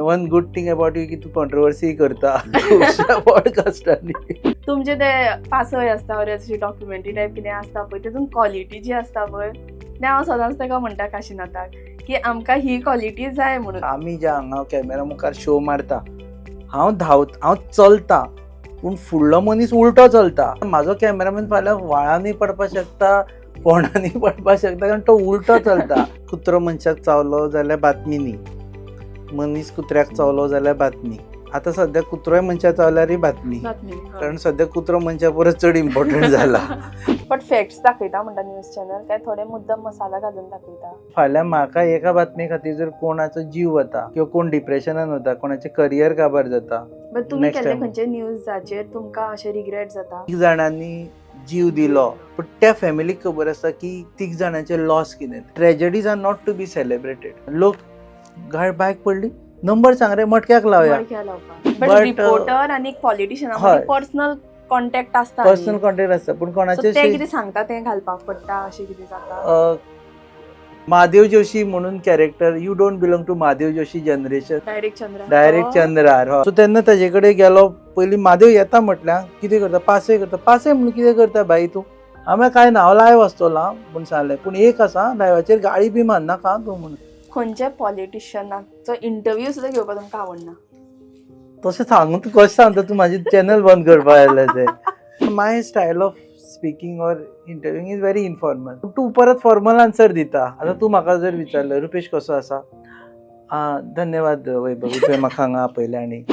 One good thing about you की तू controversy करता खुबश्या पॉडकास्टांनी. तुमचे ते पासय आसता वर अशी डॉक्युमेंटरी टायप कितें आसता पळय तितून क्वॉलिटी जी आसता पळय तें हांव सदांच ताका म्हणटा काशिनाथाक की आमकां ही क्वॉलिटी जाय म्हणून. आमी जे हांगा कॅमेरा मुखार शो मारता हांव चलता पूण फुडलो मनीस उलटो चलता. म्हाजो कॅमेरामॅन फाल्यां व्हाळांनी पडपाक शकता, फोंडांनी पडपाक शकता कारण तो उलटो चलता. कुत्रो मनशाक चावलो जाल्यार बातमी न्ही, मनीस कुत्र्याक चावलो जाल्यार बातमी. आतां सद्या कुत्रोय मनशाक चावल्यारय बातमी, कारण सद्या कुत्रो मनशा परस चड इम्पॉर्टंट जाला. बट फॅक्ट्स दाखयता म्हणटा न्यूज चॅनल काय थोडे मुद्दम मसाला घालून दाखयता. फाल्यां म्हाका एका बातमे खातीर जर कोणाचो जीव वता किंवा कोण डिप्रेशनान वता, कोणाचें करियर काबार जाता, बट तुमी केल्ले खंयचे न्यूजाचेर तुमकां अशें रिग्रेट जाता? 3 जाणांनी जीव दिलो पण त्या फॅमिलीक खबर आसा की 3 जाणांचे लॉस कितें. Tragedies are not to be celebrated. लोक गाड बायक पडली, नंबर सांग रे मटक्याक लावया. बट रिपोर्टर आनी पॉलिटिशियनां पर्सनल कॉन्टॅक्ट आसता, पर्सनल कॉन्टॅक्ट आसता पूण कोणाचे ते कितें सांगता तें घालपाक पडटा अशें कितें जाता. महादेव जोशी म्हणून character, you don't belong to Mahadev Joshi generation, direct चंद्रार. सो तेन्ना ताजे कडेन गेलो. पयलीं महादेव येता म्हटल्यार कितें करता, पासय करता. पासय म्हणून कितें करता बाई तूं? हांवें काय ना, हांव लायव्ह आसतलो पूण सांगलें पूण एक आसा लायव्हाचेर गाळी बी मारनाका तूं म्हणून. खंयच्या पॉलिटिशियनाचो इंटरव्यू सुद्दां घेवपाक तुमकां आवडना? तशें सांगून तूं कशें सांगता, तूं म्हाजें चॅनल बंद करपाक आयलें तें. My style of speaking or interviewing is very informal. तूं परत फॉर्मल आन्सर दिता. आतां तूं म्हाका जर विचारलें रुपेश कसो आसा, धन्यवाद वैभव, तुवें म्हाका हांगा आपयलें. आनी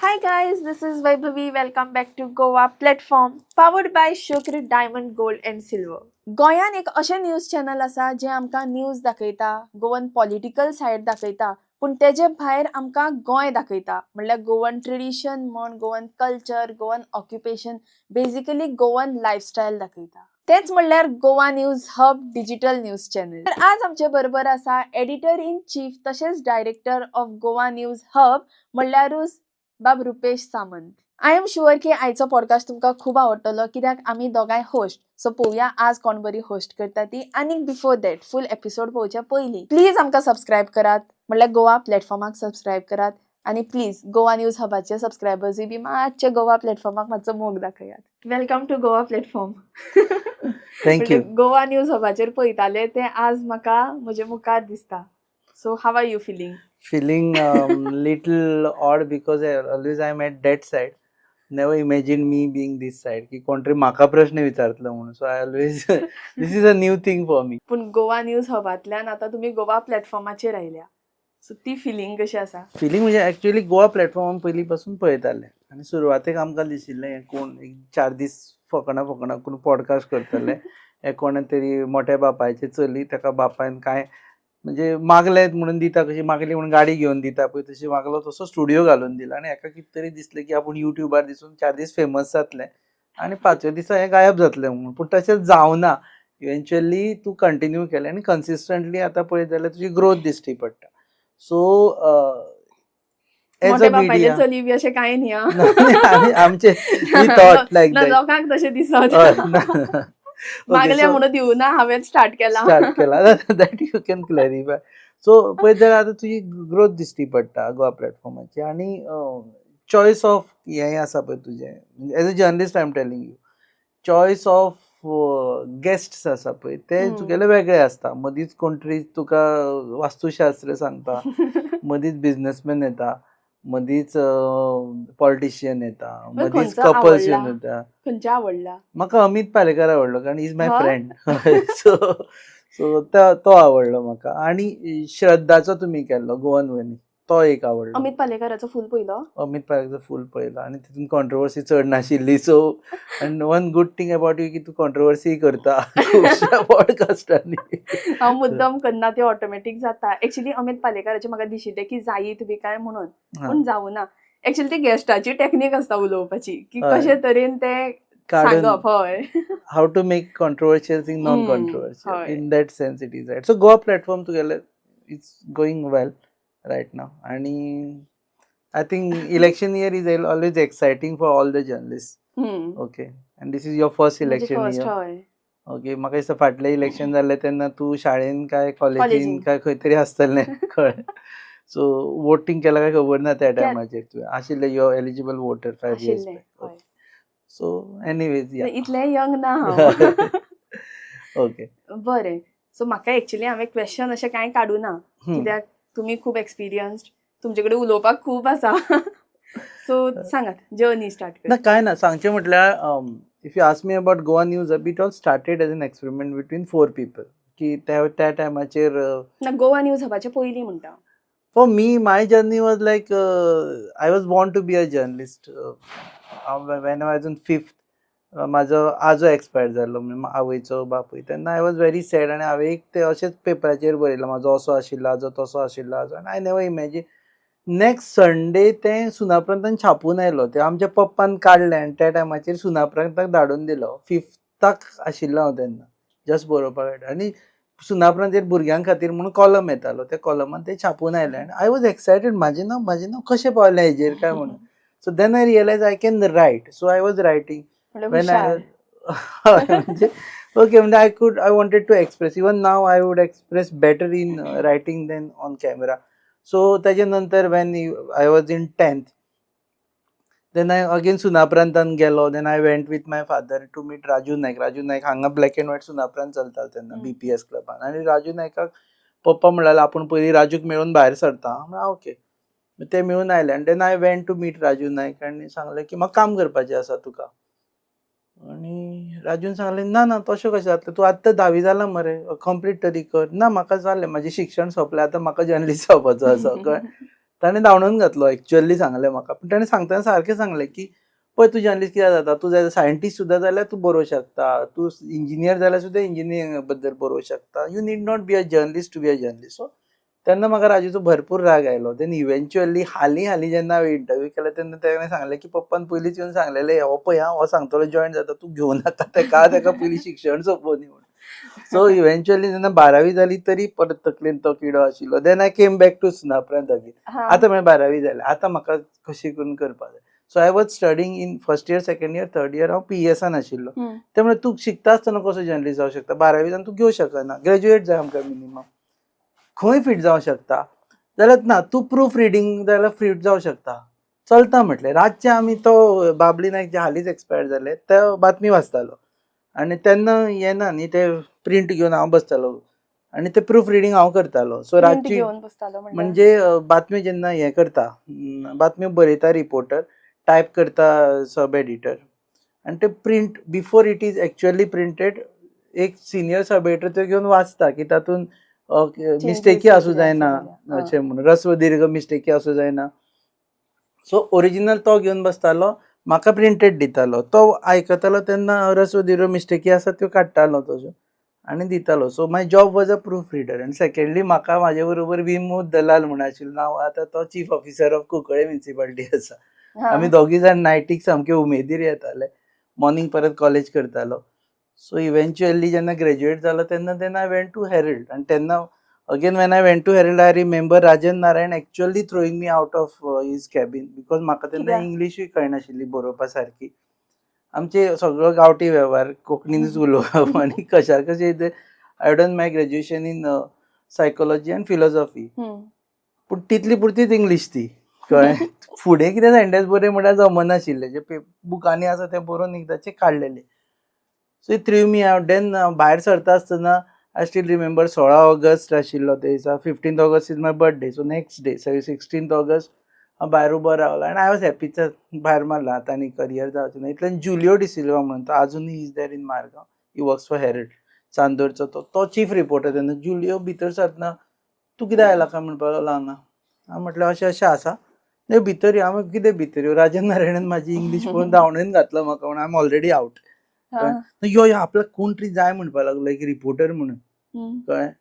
Hi guys, this is Vaibhavi. Welcome back to Goa Platform, powered by Shokri Diamond Gold and Silver. गोंयान एक अशें न्यूज चॅनल आसा जे आमकां न्यूज दाखयता, गोवन पॉलिटिकल सायड दाखयता, पूण तेजे भायर आमकां गोंय दाखयता. म्हणल्यार गोवन ट्रेडिशन म्हण, Goan culture, Goan occupation, basically Goan lifestyle दाखयता. तेच म्हणल्यार Goa news hub digital news channel. तर आज आमचे बरोबर आसा एडिटर इन चीफ तशेंच director of Goa news hub म्हणल्यारूच बाब Rupesh Samant. I am sure की आयचो पॉडकास्ट तुमकां खूब आवडटलो, कित्याक आमी दोगांय होस्ट. सो पळोवया आज कोण बरी होस्ट करता ती. आनी बिफोर दॅट फूल एपिसोड पळोवच्या पयलीं प्लीज आमकां सबस्क्रायब करात, म्हणल्यार गोवा प्लॅटफॉर्माक सबस्क्रायब करात. आनी प्लीज गोवा न्यूज हबाचे सबस्क्रायबर्सूय बी मातशे गोवा प्लॅटफॉर्माक मातसो मोग दाखयात. Welcome to Goa platform. Thank you. Goa news हबाचेर पळयताले ते आज म्हाका म्हजे मुखार दिसता. So how are you feeling? Feeling little odd because always I'm at that side. Never imagined me being this side. की कोणतरी म्हाका प्रश्न विचारतलो म्हणून. So I always this is a new thing for me. पूण गोवा न्यूज हबांतल्यान आतां तुमी गोवा प्लॅटफॉर्माचेर आयल्या. So ती फिलींग कशी आसा? फिलींग म्हणजे ॲक्च्युअली गोवा प्लॅटफॉर्म पयलीं पासून पळयताले आनी सुरवातेक आमकां दिशिल्लें हें कोण एक 4 दीस फकाणां करून पॉडकास्ट करतले. हे कोण तरी मोठ्या बापायचे चली, ताका बापायन काय म्हणजे मागलेत म्हणून दिता, कशी मागली म्हणून गाडी घेवन दिता पळय तशी मागलो तसो स्टुडिओ घालून दिला. आनी हाका कितें तरी दिसलें की आपूण युट्यूबार दिसून 4 दीस फेमस जातलें आनी 5व्या दिसा हें गायब जातलें म्हणून. पूण तशें जावना. इव्हेंच्युअली तूं कंटिन्यू केलें आनी कन्सिस्टंटली आतां पळयत जाल्यार तुजी ग्रोथ दिश्टी पडटा. सो एज अ मिडिया चली बी अशें कांय न्ही आमचे थॉट लायक दॅट. लोकांक तशें दिसत मागल्या म्हणून दिवना, हांवें स्टार्ट केला. That you can clarify. So पळयत जाल्यार आतां तुजी ग्रोथ दिश्टी पडटा गोवा प्लॅटफॉर्माची. आनी चॉयस ऑफ हें आसा पळय तुजें as a journalist I am telling you, choice of guests आसा पळय ते तुगेले वेगळे आसता. मदींच कोण तरी तुका वास्तुशास्त्र सांगता, मदींच बिझनेसमॅन येता, मदींच पॉलिटिशियन येता, मदींच कपल्स येवन येता. खंयचे आवडला? म्हाका अमित पालेकर आवडलो कारण इज माय फ्रेंड. सो तो आवडलो म्हाका. आनी श्रद्धाचो तुमी केल्लो गोवन वनी तो एक आवडलो. अमित पालेकराचो फूल पयलो? अमित पालेकराचो फूल पळयलो आनी तितून कॉन्ट्रोवर्सी चड नाशिल्ली. So and one good thing about you की तूं कॉन्ट्रोवर्सी करता खुबश्या पॉडकास्टांनी. हांव मुद्दम करना, ते ऑटोमॅटीक जाता. एक्चुअली अमित पालेकराचें म्हाका दिशिल्लें की जायत बी काय म्हणून, पूण जावना. एक्चुअली ती गेस्टाची टॅक्नीक आसता उलोवपाची की कशे तरेन ते सांगप. हय, how to make controversial thing non controversial. In that sense it is right. So Goa platform तुगेले it's going well right now. And I think election year is always exciting for all the journalists. Okay. And this is your first election year. Okay, म्हाका दिसता फाटलें election जाल्लें तेन्ना तूं शाळेन काय कॉलेजीन कॉलेजीन. काय खंय तरी आसतलें कळ्ळें. सो वोटींग केलां काय खबर ना त्या क्या- टायमाचेर तुवें आशिल्लें you are eligible voter 5 years आशिल्लें back. हय. So anyways yeah. इतलें यंग ना हांव. ओके. बरें. सो म्हाका एक्चुअली हांवें क्वेश्चन अशें कांय काडूं ना, हम्म. कित्याक तुमी खूब एक्सपिरियन्स्ड, तुमचे कडेन उलोवपाक खूब आसा. सो सांगात, जर्नी स्टार्ट ना कर. काय ना सांगचें म्हटल्यार if you ask me about Goa news it all started as an experiment between 4 people की त्या टायमाचेर ना गोवा न्यूज हबाचे पयलीं म्हणटा. For me my journey was like I was born to be a journalist when I was in 5th. म्हाजो आजो expire जाल्लो म्हणजे आवयचो बापूय तेन्ना आय वॉज व्हेरी सॅड आनी हांवें एक ते अशेंच पेपराचेर बरयलां म्हाजो असो आशिल्लो आजो तसो आशिल्लो आजो आनी I never imagine next Sunday तें सुनाप्रांतान छापून आयलो ते आमच्या पप्पान काडलें आनी त्या टायमाचेर सुनाप्रांताक धाडून दिलो 5th आशिल्लो हांव तेन्ना जस्ट बरोवपाक आनी सुनाप्रांतेर भुरग्यां खातीर म्हणून कॉलम येतालो त्या कॉलमान ते छापून आयले आनी आय वॉज एक्सायटेड म्हाजें नांव कशें पावलें हेजेर काय म्हणून. So then I realise I can write so I was writing म्हणल्यार when I हुशार. म्हणजे okay म्हणजे I wanted to express even now I would express better in writing than on camera. So त्याच्यानंतर when I was in 10th then I again सुनाप्रांतान गेलो then I went with my father to meet Raju नायक हांगा black and white Sunaparant चलतालो तेन्ना BPS क्लबान आनी राजू नायकाक पप्पा म्हणलें आपूण पयलीं राजूक मेळून भायर सरता ओके ते मेळून आयले आनी then I went to meet Raju Naik आनी सांगलें की म्हाका काम करपाचें आसा तुका आनी राजून सांगलें ना तशें कशें जातलें तूं आत्तां 10वी जालां मरे कंप्लीट तरी कर ना म्हाका जालें म्हाजें शिक्षण सोंपलें आतां म्हाका जर्नलिस्ट जावपाचो आसा कळ्ळें. ताणें धांवडून घातलो एक्चुअली सांगलें म्हाका पूण ताणें सांगतना सारकें सांगलें की पळय तूं जर्नलिस्ट कित्याक जाता तूं जाय सायंटिस्ट सुद्दां जाल्यार तूं बरोवंक शकता तूं इंजिनियर जाल्यार सुद्दां इंजिनियरिंगा बद्दल बरोवंक शकता you need not be a journalist to be a journalist. So तेन्ना म्हाका राजूचो भरपूर राग आयलो देन इव्हेंच्युअली हालीं जेन्ना हांवें इंटरव्यू केलो तेन्ना ताणें सांगलें की पप्पान पयलींच येवन सांगलेलें हो पळय हो सांगतलो जॉयन जाता तूं घेवं नाका ताका पयलीं शिक्षण सोंपोवनी म्हणून. सो इव्हेंच्युअली जेन्ना 12वी जाली तरी परत तकलेन तो किडो आशिल्लो then I came back to Sunaprant again आतां मागीर 12वी जालें आतां म्हाका कशी करून करपाक जाय. So I was studying in first year second year third year हांव PESान आशिल्लो ते म्हणल्यार तूं शिकता आसतना कसो जर्नलिस्ट जावंक शकता 12वी जावन तूं घेवंक शकना ग्रॅज्युएट जाय आमकां मिनिमम खंय फिट जावंक शकता जाल्यार ना तूं प्रूफ रिडींग जाल्यार फिट जावंक शकता चलता म्हटलें. रातचें आमी तो बाबली नायक जे हालींच एक्सपायर जाले तो बातमी वाचतालो आनी तेन्ना येना न्ही ते प्रिंट घेवन हांव बसतालो आनी ते प्रूफ रिडींग हांव करतालो. सो रातची घेवन बसतालो म्हणजे बातमी जेन्ना हें करता बातम्यो बरयता रिपोर्टर टायप करता सब एडिटर आनी ते print before it is actually printed एक सिनियर सब एडिटर त्यो घेवन वाचता की तातूंत मिस्टेकी आसूं जायना अशें म्हणून रस्व दीर्घ मिस्टेकी आसूं जायना. सो ओरिजिनल तो घेवन बसतालो म्हाका प्रिंटेड दितालो तो आयकतालो तेन्ना रस्व दीर्घ मिस्टेकी आसा त्यो काडटालो तज्यो आनी दितालो. So my job was a proof reader आनी सेकंडली म्हाका म्हाजे बरोबर विमोद दलाल म्हणून आशिल्लो नांव आतां तो chief officer of Cuncolim municipality आसा. आमी दोगी जाण नायटीक सामके उमेदीर येताले मॉर्निंग परत कॉलेज करतालो. सो इव्हेंच्युअली जेन्ना ग्रॅज्युएट जालो तेन्ना आय वेंट टू हेरल्ड आनी तेन्ना again when I went to Herald I remember Rajan Narayan actually throwing me out of his cabin because म्हाका तेन्ना इंग्लिशूय कळनाशिल्ली बरोवपा सारकी. आमचे सगळो गांवठी वेव्हार कोंकणीनूच उलोवप आनी कशा कशें ते I done my graduation in psychology आनी फिलॉसॉफी पूण तितली पुरतीच इंग्लीश ती कळ्ळें. फुडें कितें सेंटेन्स बरें म्हणल्यार जमनाशिल्लें जे बुकांनी आसा तें बरोवन एकदांचें काडलेलें. So it threw me out then भायर सरता आसतना आय स्टील रिमेंबर 16 ऑगस्ट आशिल्लो ते दिसा 15th August is my birthday so next day 16th August हांव भायर उबो रावलो आनी आय वॉज हॅपी भायर मारलो आतां आनी करियर जावचें ना. इतल्यान जुलियो डिसिल्वा म्हणून तो आजुनूय is there in Margao he works for Herald चांदोरचो तो चीफ रिपोर्टर तेन्ना जुलियो भितर सरतना तूं कितें आयला काय म्हणपाक लागलो हांगा. हांव म्हटलें अशें आसा नाही भितर यो. हांव कितें भितर यो राजन नारायणान म्हाजी इंग्लीश पळोवन धांवडेन घातलो म्हाका म्हणून आय एम ऑलरेडी आवट. यो आपल्याक कोण तरी जाय म्हणपाक लागलो एक रिपोर्टर म्हणून कळ्ळें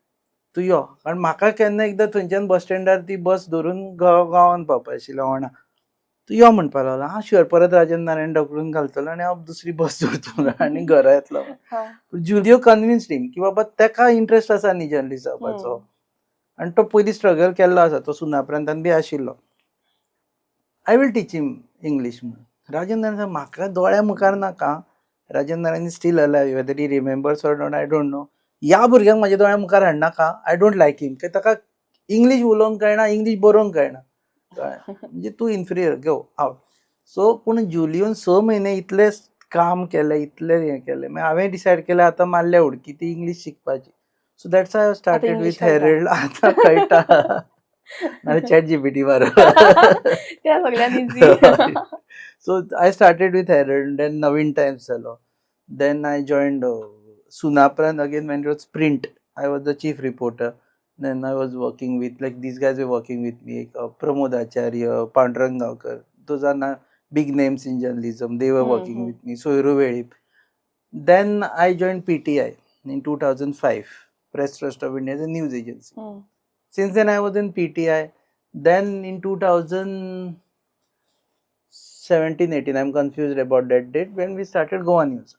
तूं यो कारण म्हाका केन्ना एकदां थंयच्यान बस स्टँडार ती बस धरून गांवान पावपाक आशिल्लें होणा तूं यो म्हणपाक लागलो. हां शुअर परत राजन नारायण ढकलून घालतलो आनी हांव दुसरी बस धरतलो आनी घरा येतलो. जुलियो कन्विन्स्ड हिम की बाबा ताका इंट्रस्ट आसा न्ही जर्नलिस्ट जावपाचो आनी तो पयलीं स्ट्रगल केल्लो आसा तो सुनाप्रांतान बी आशिल्लो. I will teach him English म्हणून राजन नारायण म्हाका दोळ्या मुखार नाका Rajan Narayan is still alive, whether he remembers or not I don't know. ह्या भुरग्यांक म्हाज्या दोळ्या मुखार हाडनाका. आय डोंट लायक हिम, कित्याक ताका इंग्लीश उलोवंक कळना, इंग्लीश बरोवंक कळना. कळ्ळें? म्हणजे तूं इन्फिरियर, गो आवट. सो पूण जुलियून 6 म्हयने इतलें काम केलें, इतलें हें केलें, मागीर हांवें डिसायड केलें आतां मारल्या उडकी ती इंग्लीश शिकपाची. सो दॅट्स हाय हांव स्टार्टेड इंग्लीश विथ हेरल्ड. आतां कळटा. नाल्यार चॅट जीपीटी मार. त्या सगळ्यान easy. So I started with Herald, then Navin Times जालो. Then I joined Sunaprand again when it was print. I was the chief reporter. Then I was working with, like, these guys were working with me. Pramod Acharya, Pandurang Gaonkar. Those are now big names in journalism. They were working with me. Soiru Vedip. Then I joined PTI in 2005, Press Trust of India, as a news agency. Since then I was in PTI. Then in 2017-18, I'm confused about that date, when we started Goa News.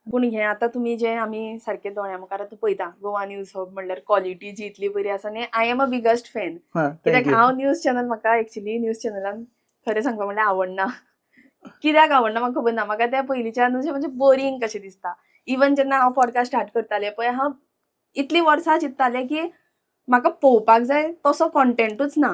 पूण हे आतां तुमी जे आमी सारके दोळ्या मुखार आतां पळयता गोवा न्यूज हब म्हणल्यार क्वॉलिटी जी इतली बरी आसा न्ही, I am a biggest fan. कित्याक Thank you. हांव न्यूज चॅनल म्हाका एक्चुली न्यूज चॅनलान खरें सांगपा म्हणल्यार आवडना. कित्याक आवडना म्हाका खबर ना. म्हाका त्या पयलींच्यान अशें म्हणजे बोरींग कशें दिसता. इवन जेन्ना हांव पॉडकास्ट स्टार्ट करतालें पळय, हांव इतलीं वर्सां चिंत्तालें की म्हाका पळोवपाक जाय तसो कॉन्टेंटूच ना.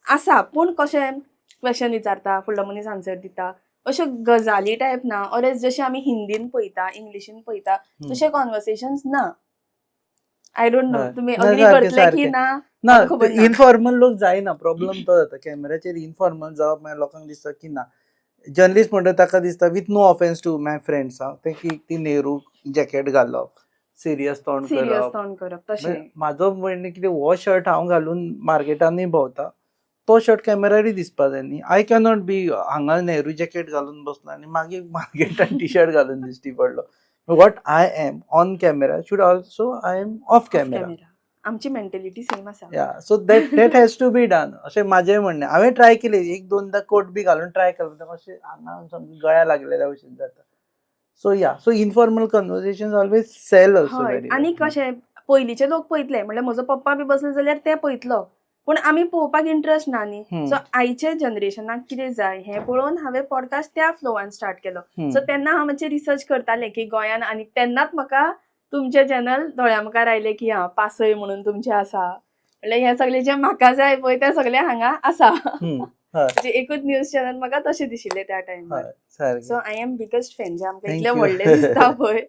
आसा पूण कशें क्वेश्चन विचारता, फुडलो मनीस आन्सर दिता, अश्यो गजाली टायप ना. ऑर जशें आमी हिंदीन पळयता, इंग्लिशीन पळयता, तशे कॉन्वर्सेशन्स ना. आय डोंट नो तुमी ना, अग्री सारकें, करतले की सारकें. ना, ना, म्हाका खबर ना. इनफॉर्मल लोक जायना. प्रॉब्लम तो जाता. कॅमेराचेर इनफॉर्मल जावप मागीर लोकांक दिसता की ना. जर्नलिस्ट म्हणटा ताका दिसता, with no offence to my friends, ते की ती नेहरू जॅकेट घालप, सिरियस तोंड सिरियस करप. तोंड करप तशें. म्हाजो म्हणणें कितें, हो शर्ट हांव घालून मार्केटांनी भोंवता, तो शर्ट कॅमेरारूय दिसपा जाय न्ही. आय कॅनॉट बी हांगा नेहरू जॅकेट घालून बसलो आनी मागीर मार्केटान टी शर्ट घालून दिश्टी पडलो. What I am on camera should also I am off camera. आमची मेंटॅलिटी सेम आसा. Yeah, so that has to be done, अशें म्हाजें म्हणणें. हांवें ट्राय केलें, 1-2दा कोट बी घालून ट्राय केलो, अशें हांगा सामकें गळ्या लागलेल्या भशेन जाता. So yeah, so informal conversation always sell also हय, व्हेरी आनी वेल. कशें पयलींचे लोक पळयतले म्हणल्यार म्हजो पप्पा बी बसलो जाल्यार ते पळयतलो, पूण आमी पळोवपाक इंट्रस्ट ना न्ही. सो आयच्या जनरेशनाक कितें जाय हें पळोवन हांवें पॉडकास्ट त्या फ्लोवान स्टार्ट केलो. सो तेन्ना हांव मातशें रिसर्च करतालें की गोंयान, आनी तेन्नाच म्हाका तुमचे चॅनल दोळ्या मुखार आयले की हां पासय म्हणून तुमचें आसा. म्हणल्यार हें सगळें जें म्हाका जाय पळय तें सगळें हांगा आसा. म्हणजे एकूच न्यूज चॅनल म्हाका तशें दिशिल्लें त्या टायमार. So I am biggest fan. जे आमकां इतलें व्हडलें दिसता पळय,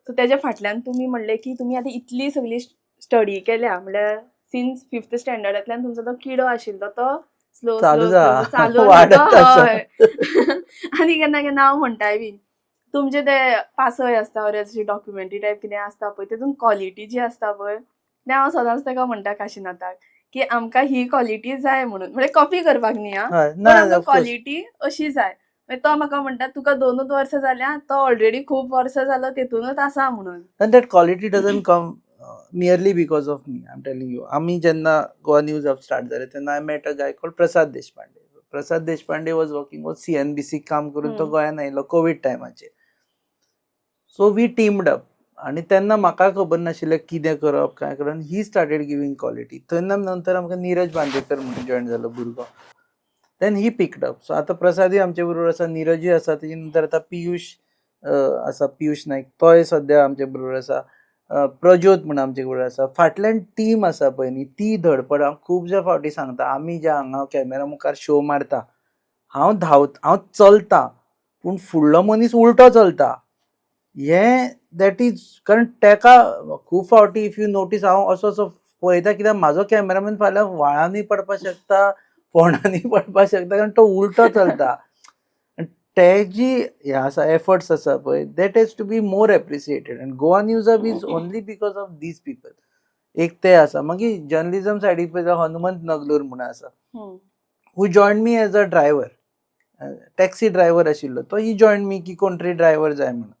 सो तेज्या फाटल्यान तुमी म्हणलें की तुमी आतां इतली सगळी स्टडी केल्या, म्हणल्यार सिन्स 5th स्टँडर्डांतल्यान तुमचो तो किडो आशिल्लो तो स्लो चालू स्लो चालू वाडत आसा. हय. आनी केन्ना केन्ना हांव म्हणटाय बी तुमचे ते पासय आसता ऑर अशी डॉक्युमेंटरी टायप कितें आसता पळय, तितून क्वॉलिटी जी आसता पळय, तें हांव सदांच ताका म्हणटा काशिनाथाक की आमकां ही क्वॉलिटी जाय म्हणून. म्हणजे कॉपी करपाक न्ही आं, पण आमकां क्वॉलिटी अशी जाय. तो म्हाका म्हणटा तुका 2च वर्सां जाल्या, तो ऑलरेडी खूब वर्सां जालो तेतूनच आसा म्हणून. And that quality doesn't come merely because of me. I'm telling you. आम्ही जेन्ना गोवा न्यूज हब स्टार्ट जालें तेन्ना I met a guy called Prasad Deshpande. Prasad Deshpande was working with CNBC काम करून तो गोंयान आयलो कोविड टायमाचेर. So we teamed up. आनी तेन्ना म्हाका खबर नाशिल्लें कितें करप काय करप. He started giving quality. तेन्ना नंतर आमकां नीरज बांदेकर म्हणून जॉयन जालो भुरगो. Then he picked up. So आतां प्रसादूय आमचे बरोबर आसा, नीरजूय आसा, तेजे नंतर आतां पियुश आसा, पियुश नायक, तोय सद्या आमचे बरोबर आसा. प्रज्योत म्हणून आमचे बरोबर आसा. फाटल्यान टीम आसा पळय न्ही, ती धडपड हांव खुबशे फावटी सांगता. आमी जे हांगा कॅमेरा मुखार शो मारता, हांव चलतां, पूण फुडलो मनीस उलटो चलता. हें दॅट इज, कारण तेका खूब फावटी इफ यू नोटीस हांव असो पळयता, कित्याक म्हाजो कॅमेरामॅन फाल्यां व्हाळांनी पडपाक शकता, फोंडांनी पडपाक शकता, कारण तो उलटो चलता. ते जी हे आसा एफर्ट्स आसा पळय, that has to be more appreciated. And Goa news hub is only because of these people. एक ते आसा. मागीर जर्नलिझम सायडीक पळयता हनुमंत नगलूर म्हणून आसा, who join me as a driver. Taxi driver आशिल्लो तो, ही जॉयन मी की कोण तरी ड्रायव्हर जाय म्हणून.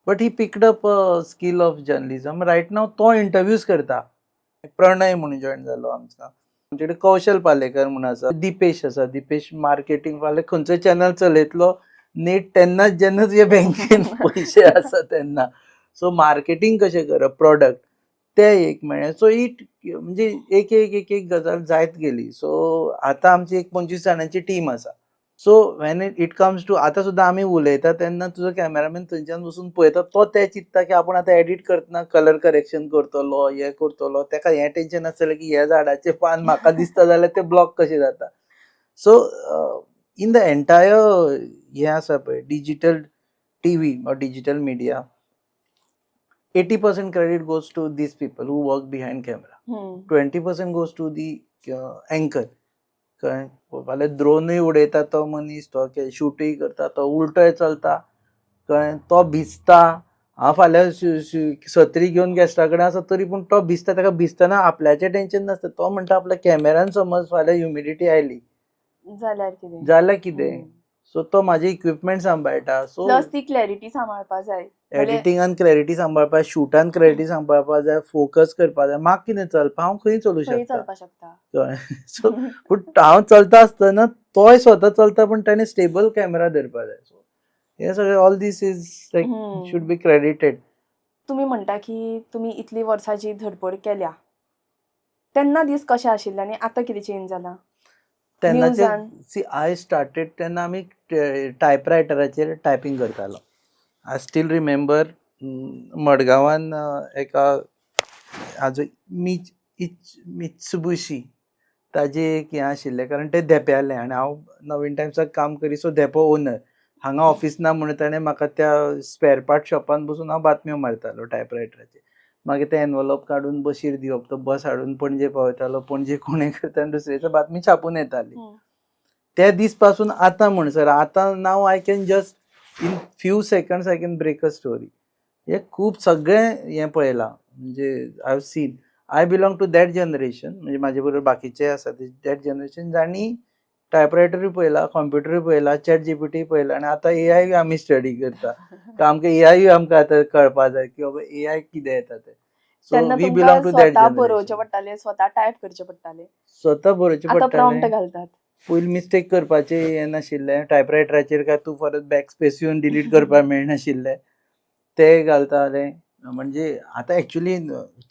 But he picked up skill of journalism. Right now तो इंटरव्यूज करता. प्रणय म्हणून जॉयन जालो आमचा. आमचे कडेन कौशल पालेकर म्हणून आसा, दिपेश आसा. दिपेश मार्केटिंग फाल्यां खंयचो चॅनल चलयतलो नेट तेन्नाच जेन्ना तुजे बँकेन पयशे आसा तेन्ना. सो मार्केटिंग कशें करप प्रॉडक्ट ते एक मेळ्ळें. सो इट म्हणजे एक गजाल जायत गेली. सो आतां आमची एक 25 जाणांची टीम आसा. So when it comes to आतां सुद्दां आमी उलयता तेन्ना तुजो कॅमेरामॅन थंयच्यान वचून पळयता तो ते चिंतता की आपूण आतां एडिट करतना कलर करेक्शन करतलो हें करतलो ताका हें टेन्शन आसतलें की ह्या झाडाचें पान म्हाका दिसता जाल्यार तें ब्लॉक कशें जाता. सो इन द एंटायर हें आसा पळय digital TV or digital media, 80% credit goes to these people who work behind camera. 20% goes to the anchor. कळ्ळें? फाल्यां ड्रोनूय उडयता तो मनीस, तो शूटूय करता, तो उलटोय चलता, कळ्ळें? तो भिजता. हांव फाल्यां सत्री घेवन गेस्टा कडेन आसा तरी पूण तो भिजता, ताका भिजतना आपल्याचें टेन्शन नासता. तो म्हणटा आपल्या कॅमेरान समज फाल्यां ह्युमिडिटी आयली जाल्यार कितें? सो तो म्हाजे इक्विपमेंट सांबाळटा. सो प्लस ती क्लॅरिटी सांबाळपा जाय. एडिटिंगान क्लॅरिटी सांबाळपा, शूटान क्लॅरिटी सांबाळपा जाय, फोकस करपा जाय. म्हाका कितें चलपा, हांव खंय चलूं खंय शकता. चलपा शकता. कळ्ळें? सो पूण हांव चलता आसतना तोय स्वता चलता पूण ताणें स्टेबल कॅमेरा धरपा जाय. सो हें सगळें all these is like should be credited. तुम्ही म्हणटा की तुम्ही इतली वर्सांची धडपड केल्या, तेन्ना दीस कशे आशिल्ले आनी आतां कितें चेंज जाला? तेन्नाचे न्यूजान सी आय स्टार्टेड तेन्ना आमी टायपरायटराचेर टायपींग करतालो. आय स्टील रिमेंबर मडगांवान एका हाजो मित्सुबिशी ताजें एक हें आशिल्लें, कारण तें देंप्यालें आनी हांव नवीन टायम्साक काम करी, सो देंपो ओनर. हांगा ऑफिस ना म्हणून ताणें म्हाका त्या स्पेर पार्ट शॉपान बसून हांव बातम्यो मारतालो टायपरायटराचेर. मागीर ते एनवलप काडून बशीर दिवप, तो बस हाडून पणजे पावयतालो, पणजे कोणें करता आनी दुसरे दिसा बातमी छापून येताली. त्या दीस पासून आतां म्हणसर आतां now I can just in few seconds I can break a story. हें खूब सगळें हें पळयलां, म्हणजे I have seen. I belong to that generation, म्हणजे म्हाजे बरोबर बाकीचे आसा दॅट जनरेशन जाणी टायपरायटरूय पळयला, कॉम्प्युटरूय पळयला, चॅट जीपीटी पळयला आनी आतां एआय आमी स्टडी करता. आमकां एआय आमकां आतां कळपा जाय की बाबा एआय कितें येता तें. सो तेन्ना वी तुमकां बिलॉंग टू दॅट स्वता बरोवचें जनरेशन. पडटालें, स्वता टायप करचें पडटालें. स्वता बरोवचें आतां प्रॉम्प्ट पडटालें. घालतात. पयलीं मिस्टेक करपाचें हें नाशिल्लें. टायपरायटराचेर काय तूं परत बॅक स्पेस येवन डिलीट करपाक मेळनाशिल्लें. तें घालताले. म्हणजे आतां एक्चुली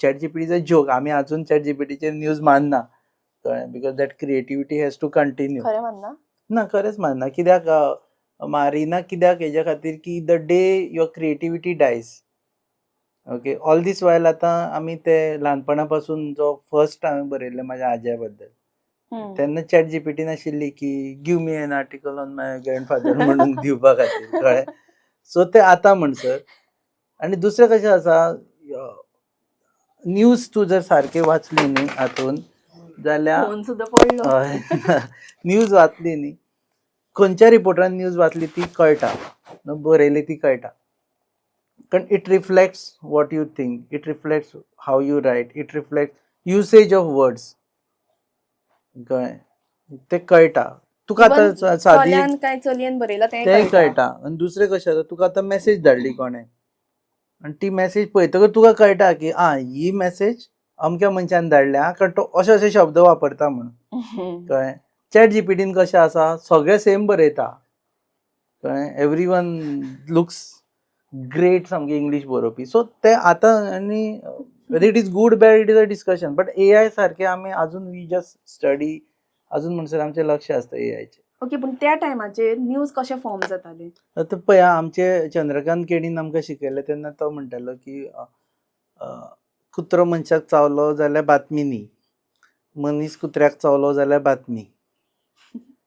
चॅट जीपीटीचो जोक. आमी आजून चॅट जीपीटीचेर न्यूज मानना, कळ्ळें? Because that creativity has to continue. खरें मानना? ना, खरेंच मानना. कित्याक मारिना कित्याक हेज्या खातीर की the day your creativity dies. Okay. All these while आतां आमी ते ल्हानपणा पासून जो फर्स्ट हांवें बरयल्लें म्हाज्या आज्या बद्दल, तेन्ना चॅट जीपीटी नाशिल्ली की give me an article on my grandfather म्हणून दिवपा खातीर, कळ्ळें? सो तें आतां म्हणसर. आनी दुसरें कशें आसा, न्यूज तूं जर सारके वाचली न्ही हातून जाल्यार फोन सुद्दां पडलो. हय, न्यूज वाचली न्ही, खंयच्या रिपोर्टरान न्यूज वाचली ती कळटा, बरयली ती कळटा. कारण it reflects what you think, it reflects how you write, it reflects usage of words. कळ्ळें? तें कळटा तुका. आतां सादी चल्यान काय चलयेन बरयला तेंय कळटा. आनी दुसरें कशें आसा, तुका आतां मॅसेज धाडली कोणें आनी ती मॅसेज पळयतकच तुका कळटा की ही मॅसेज अमक्या मनशान धाडल्या, कारण तो अशे अशे शब्द वापरता म्हणून, कळ्ळें? चॅट जीपीटीन कशें आसा, सगळें सेम बरयता, कळ्ळें? एवरी वन लुक्स ग्रेट सामकें इंग्लीश बरोवपी. सो तें आतां आनी whether it is good bad it is a discussion. But AI सारकें आमी आजून वी जस्ट स्टडी, आजून म्हणसर आमचें लक्ष आसता एआयचेर. ओके, पूण त्या टायमाचेर न्यूज कशे फॉर्म जाताले? आतां पळया, आमचे चंद्रकांत केडीन आमकां शिकयलें तेन्ना तो म्हणटालो की कुत्रो मनशाक चावलो जाल्यार बातमी न्ही, मनीस कुत्र्याक चावलो जाल्यार बातमी.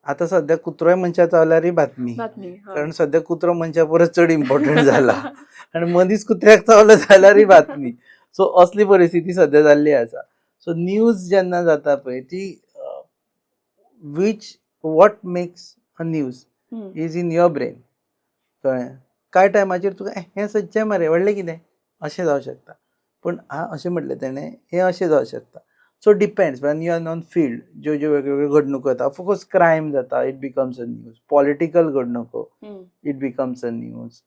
आतां सद्या कुत्रोय मनशाक चावल्यारूय बातमी, कारण सद्या कुत्रो मनशा परस चड इम्पॉर्टंट जाला आनी मनीस कुत्र्याक चावलो जाल्यारूय बातमी. सो असली परिस्थिती सद्या जाल्ली आसा. सो न्यूज जेन्ना जाता पळय ती what makes a news is in your brain, कळ्ळें? कांय टायमाचेर तुका हें सदचें मरे व्हडलें कितें अशें जावं शकता, पूण अशें म्हटलें तेणें हें अशें जावं शकता. So depends when you are on field. ज्यो ज्यो वेगवेगळ्यो घडणुको जाता, ऑफकोर्स क्रायम जाता, it becomes a news. Political घडणुको, इट बिकम्स अ न्यूज.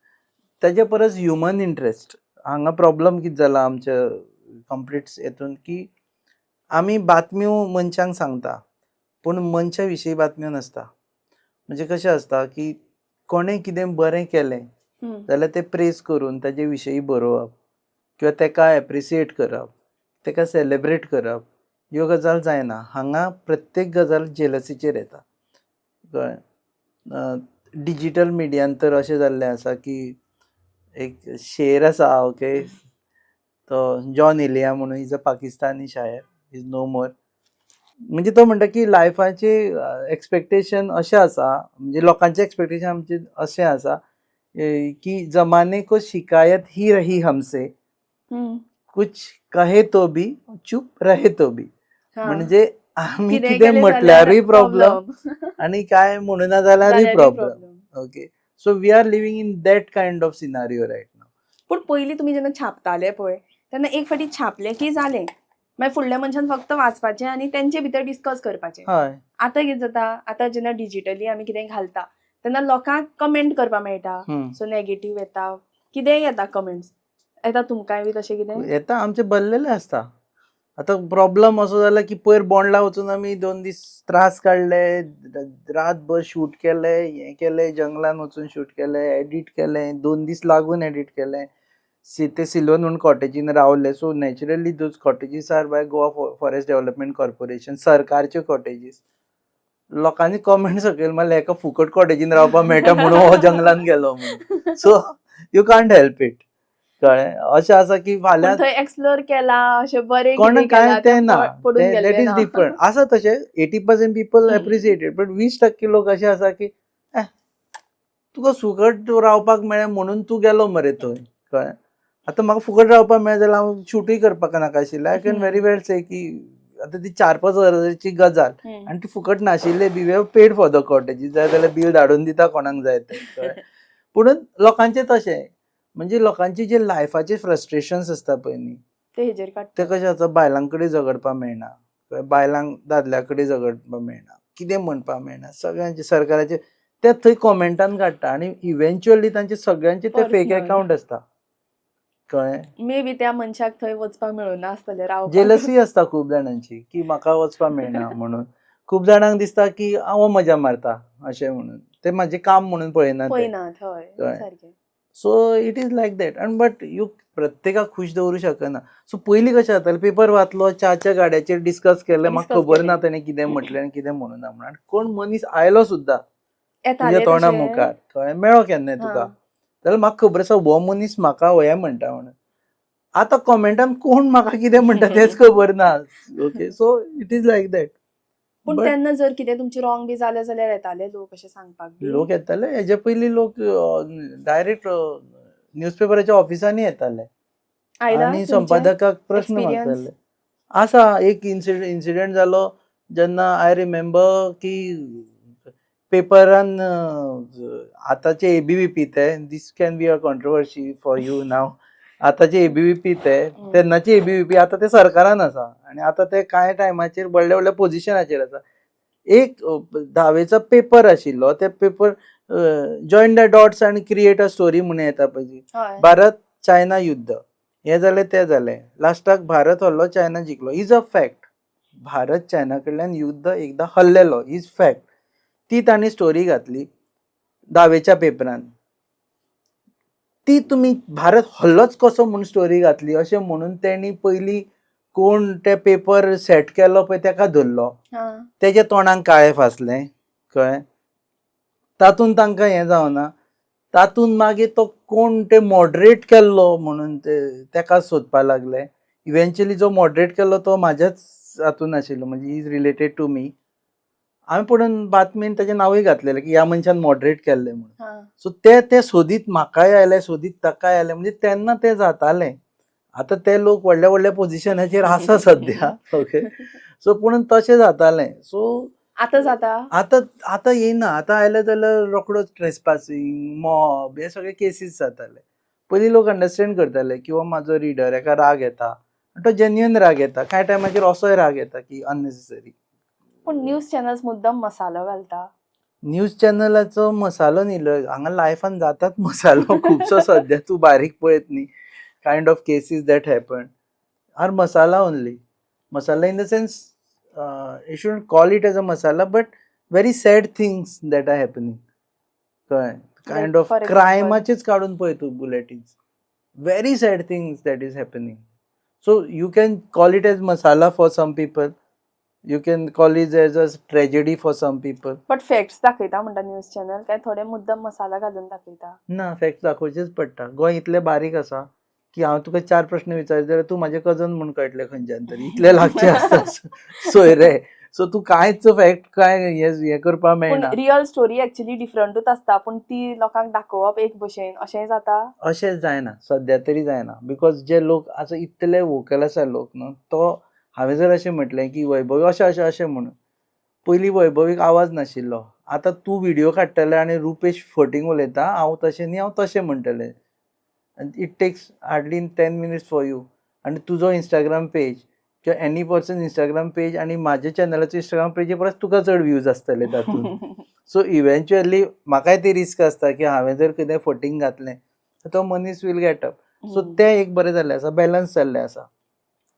तेजे परस ह्युमन इंट्रस्ट. हांगा प्रॉब्लम कितें जाला आमच्या कंप्लीट हेतून की आमी बातम्यो मनशांक सांगता, पूण मनशा विशीं बातम्यो नासता. म्हणजे कशें आसता की कोणें कितें बरें केलें जाल्यार तें प्रेज करून ताजे विशयी बरोवप, किंवा ताका एप्रिसिएट करप, ताका सेलेब्रेट करप, ह्यो गजाल जायना. हांगा प्रत्येक गजाल जेलसीचेर येता, कळ्ळें? डिजिटल मिडियान तर अशें जाल्लें आसा की एक शेर आसा ओके, तो जॉन एलिया म्हणून इज अ पाकिस्तानी शायर, इज नो मोर. म्हणजे तो म्हणटा की लायफाचे एक्सपेक्टेशन अशें आसा, म्हणजे लोकांचे एक्सपेक्टेशन आमचे अशें आसा की जमाने को शिकायत ही रही हमसे, कुछ कहे तो भी चुप रहे तो भी. म्हणजे आम्ही कितें कितें केलें म्हटल्यारूय जाल्यार प्रॉब्लेम आणि काय म्हणुना जाल्यारूय problem. Okay, so we are living in that kind of scenario right now. पूण पयलीं तुमी जेन्ना छापताले पळय तेन्ना एक फावटी छापलें की जालें, मागीर फुडल्या मनशान फक्त वाचपाचें आनी तेंचे भितर डिस्कस करपाचें. हय, आतां कितें जाता, आतां जेन्ना डिजिटली आमी कितें घालता तेन्ना लोकांक कमेंट करपाक मेळटा. सो नेगेटीव येता, कितेंय येता कमेंट्स. येता तुमकांय बी तशें कितें? येता, आमचे भरलेले आसता. आतां प्रॉब्लेम असो जाला की पयर बोंडला वचून आमी 2 दीस त्रास काडले, रातभर शूट केलें, हें केलें, जंगलान वचून शूट केलें, एडिट केलें, 2 दीस लागून एडिट केलें. ते सिल्वन म्हणून कॉटेजीन रावले. So naturally those cottages are by Goa forest development corporation, सरकारच्यो कॉटेजीस. लोकांनी कॉमेंट सकयल मारले हेका फुकट कॉटेजीन रावपाक मेळटा म्हणून हो जंगलान गेलो म्हणून. So you can't help it. कळ्ळें, अशें आसा की फाल्यां थंय एक्सप्लोर केला, अशें बरें कोणाक कितें काय केलां तें ना, पडून दॅट गेल्लें इज ना. डिफरंट. आसा तशें 80% पीपल एप्रिशिएटेड, बट 20% लोक अशे आसा की तुका फुकट रावपाक मेळ्ळें म्हणून तूं गेलो मरे थंय. कळ्ळें, आतां म्हाका फुकट रावपाक मेळ्ळें जाल्यार हांव शूटूय करपाक नाका आशिल्लें. आय कॅन व्हेरी वेल से की आतां ती 4-5 हजाराची गजाल आनी ती फुकट नाशिल्ले बी. We have paid for the cottages, जाय जाल्यार बील धाडून दिता कोणाक जाय तें. कळ्ळें, पुणून लोकांचें तशें, म्हणजे लोकांचे जे लायफाचे फ्रस्ट्रेशन्स आसता पळय न्ही, ते हेजेर काडटा. ते कशें आसा, बायलां कडेन झगडपाक मेळना, बायलांक दादल्या कडेन झगडपाक मेळना, कितें म्हणपाक मेळना, सगळ्यांचे सरकाराचे ते थंय कॉमेंटान काडटा आनी इव्हेंच्युअली तांचे सगळ्यांचे ते फेक Personal. अकाउंट आसता. कळ्ळें, मे बी त्या मनशाक थंय वचपाक मेळूना आसतलें रावपाक. जेलसी आसता खूब जाणांची की म्हाका वचपाक मेळना म्हणून. खूब जाणांक दिसता की हांव मजा मारता अशें म्हणून, ते म्हाजें काम म्हणून पळयना ते. पळयनात. हय, कळ्ळें. सारकें. So it is like that. आनी बट यू प्रत्येकाक खूश दवरूं शकना. सो पयलीं कशें जातालें, पेपर वाचलो, च्याच्या गाड्याचेर डिस्कस केलें, म्हाका Discuss खबर ना केलें. ताणें कितें म्हटलें आनी कितें म्हणूना म्हणून. आनी कोण मनीस आयलो सुद्दां तुज्या येतालें तोंडा तशें. मुखार, कळ्ळें, मेळ्ळो केन्नाय तुका, जाल्यार म्हाका खबर आसा हो मनीस म्हाका हें म्हणटा म्हणून. आतां कॉमेंटान कोण म्हाका कितें म्हणटा तेंच खबर ना. Okay, so it is like that. पूण बट तेन्ना जर कितें तुमचें रॉंग बी जालें जाल्यार येताले लोक अशें सांगपाक बी. लोक येताले, हेजे पयलीं लोक डायरेक्ट न्यूजपेपराच्या ऑफिसांनी येताले आयला आनी तुमचें संपादकाक प्रश्न experience? मारताले. आसा एक इन्सिडेंट जालो जेन्ना आय रिमेंबर की पेपरान आतांचे एबीवीपी ते, this can be a controversy for you now. आतांचे एबीवीपी तेन्नाचे एबीवीपी आतां ते सरकारान आसा आनी आतां ते कांय टायमाचेर व्हडल्या व्हडल्या पोझिशनाचेर आसा. एक धावेचो पेपर आशिल्लो, ते पेपर जॉइन द डॉट्स आनी क्रिएट अ स्टोरी म्हणून येता पळय. हय. भारत चायना युद्ध हें जालें तें जालें, लास्टाक भारत हरलो, चायना जिखलो, is a fact. Bharat China कडल्यान युद्ध एकदां हरलेलो, इज फॅक्ट. ती तांणी स्टोरी घातली धावेच्या पेपरान. ती तुमी भारत हरलोच कसो म्हणून स्टोरी घातली अशें म्हणून तेणी पयलीं कोण ते पेपर सेट केलो पळय तेका धरलो, हां. तेजे तोंडाक काळें फासलें. कळ्ळें, तातूंत तांकां हें जावना. तातूंत मागीर तो कोण ते मॉडरेट केल्लो म्हणून तेका सोदपाक लागले. इव्हेंच्युअली जो मॉडरेट केल्लो तो म्हाज्याच हातून आशिल्लो, म्हणजे इज रिलेटेड टू मी. हांवें पुणून बातमेन तेजें नांवूय घातलेलें की ह्या मनशान मॉडरेट केल्लें म्हणून. हां. सो ते सोदीत म्हाकाय आयले, सोदीत ताकाय आयले, म्हणजे तेन्ना तें जातालें. आतां ते लोक व्हडल्या व्हडल्या पोझिशनाचेर आसा सद्या. ओके, सो पुणून तशें जातालें. सो आतां जाता. आतां येयना. आतां आयले जाल्यार रोखडोच ट्रेसपासींग, मॉब हे सगळे केसीस जाताले. पयलीं लोक अंडरस्टँड करताले की हो म्हाजो रिडर, हेका राग येता, तो जेन्युइन राग येता. कांय टायमाचेर असोय राग येता की अननेसेसरी. पूण न्यूज चॅनल्स मुद्दम मसालो घालता. न्यूज चॅनलाचो मसालो न्ही, हांगा लायफान जातात मसालो खुबसो सद्या. तूं बारीक पळयत न्ही, kind of cases that happen are masala only. Masala in the sense you shouldn't call it as a masala, but very sad things that are happening. कळ्ळें, कायंड ऑफ for example? क्रायमाचेच काडून पळय तूं bulletins. Very sad things that is happening. So you can call it as masala for some people, you can call it as a tragedy for some people. But facts दाखयता म्हणटा news channel काय थोडे मुद्दम मसाला घालून दाखयता? ना, फॅक्ट दाखोवचेच पडटा. गोंय इतलें बारीक आसा की हांव तुका 4 प्रश्न विचारले जाल्यार तूं म्हाजे कजन म्हूण कळटलें खंयच्यान तरी, इतलें लागचें आसता सोयरे. सो तूं कांयच फॅक्ट काय हे करपाक पूण मेळना. रियल स्टोरी एक्चुअली डिफरंटूच आसता पूण ती लोकांक दाखोवप एक भशेन अशेंय जाता? अशें जायना, सद्या तरी जायना. बिकॉज जे लोक आतां इतले वोकल आसा लोक न्हू, तो हांवें जर अशें म्हटलें की वैभवी अशें अशें अशें म्हणून, पयलीं वैभवीक आवाज नाशिल्लो. आतां तूं व्हिडिओ काडटले आनी रुपेश फटींग उलयता, हांव तशें न्ही, हांव तशें म्हणटलें. It takes hardly 10 minutes for you. आनी तुजो इंस्टाग्राम पेज किंवा एनी पर्सन इंस्टाग्राम पेज आनी म्हाज्या चॅनलाचो इंस्टाग्राम पेजी परस तुका चड व्ह्यूज आसतले तातूंत. सो इव्हेंच्युअली म्हाकाय ती रिस्क आसता की हांवें जर कितें फटींग घातलें तो मनीस वील गेट अप. सो तें एक बरें जाल्लें आसा, बॅलन्स जाल्लें आसा.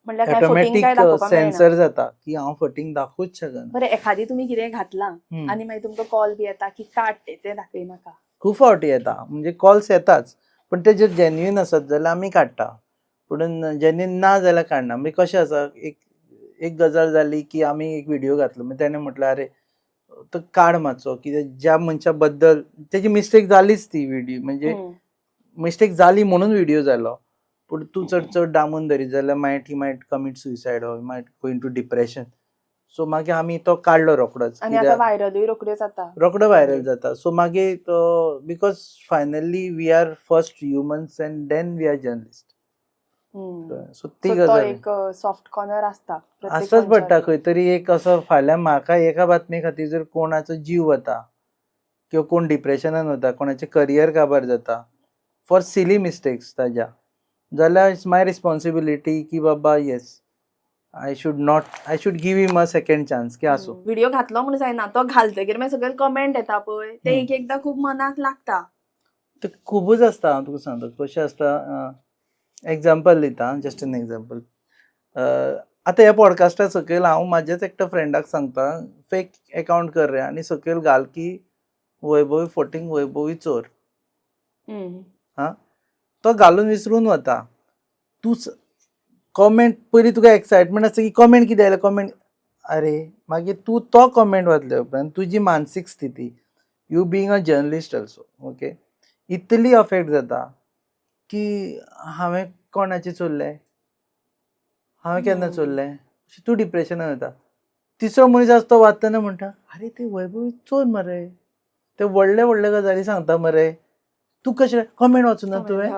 म्हणल्यार काय फटींग ऑटोमॅटीक काय दाखोवपाक मेळना? सेन्सर जाता की हांव फटींग दाखोवच शकना. बरें एखादी तुमी कितें घातलां आनी मागीर तुमकां कॉल बी येता की काड तें दाखयनाका? खूब फावटी येता, म्हणजे कॉल्स येताच, पण ते जर जेन्युइन आसत जाल्यार आमी काडटा, पूण जेन्युइन ना जाल्यार काडना. म्हणजे कशें आसा, एक गजाल जाली की आमी एक व्हिडिओ घातलो, मागीर ताणें म्हटलें अरे तो काड मातसो, कित्याक ज्या मनशा बद्दल तेजी मिस्टेक जालीच ती व्हिडिओ, म्हणजे मिस्टेक जाली म्हणून व्हिडिओ जालो. पूण तूं चड डामून धरीत जाल्यार मागीर he might commit suicide or might go into depression. सो मागीर आमी तो काडलो रोखडोच. आनी आतां व्हायरलूय रोखड्यो जाता. रोखडो व्हायरल जाता. सो मागीर तो because finally we are first humans and then we are journalist. So ती तो गजाल एक सॉफ्ट कॉर्नर आसता प्रत्येक आसताच पडटा. मनशाक. खंय तरी एक असो फाल्यां म्हाका एका बातमे खातीर जर कोणाचो जीव वता किंवा कोण डिप्रेशनान वता, कोणाचें करियर काबार जाता फॉर सिली मिस्टेक्स ताज्या, जाल्यार इट्स माय रिस्पॉन्सिबिलिटी की बाबा yes I should give him a second chance की आसूं. व्हिडिओ घातलो म्हूण जायना, तो घालतकीर मागीर सगळे कमेंट येता पळय ते एक एकदां खूब मनाक लागता. ते खूबच आसता. हांव तुका सांगता कशें आसता. एग्जाम्पल दिता, जस्ट एन एग्जाम्पल. आतां ह्या पॉडकास्टा सकयल हांव म्हाज्याच एकट्या फ्रेंडाक सांगता, फेक अकाउंट कर रे, आनी सकयल घाल की वैभवी फटींग, वैभवी चोर. तो घालून विसरून वता. तूं कॉमेंट पयलीं तुका एक्सायटमेंट आसता की कॉमेंट कितें आयलें, कॉमेंट अरे मागीर तूं तो कॉमेंट वाचले उपरांत तुजी मानसीक स्थिती, you being a journalist also, okay, Italy affect जाता की हांवें कोणाचें चोरलें, हांवें केन्ना चोरलें, तूं डिप्रेशनान वता. तिसरो मनीस आसा तो वाचतना म्हणटा अरे ते वैभवी चोर मरे, ते व्हडले व्हडले गजाली सांगता मरे, तूं कशें कॉमेंट वाचूना तुवें.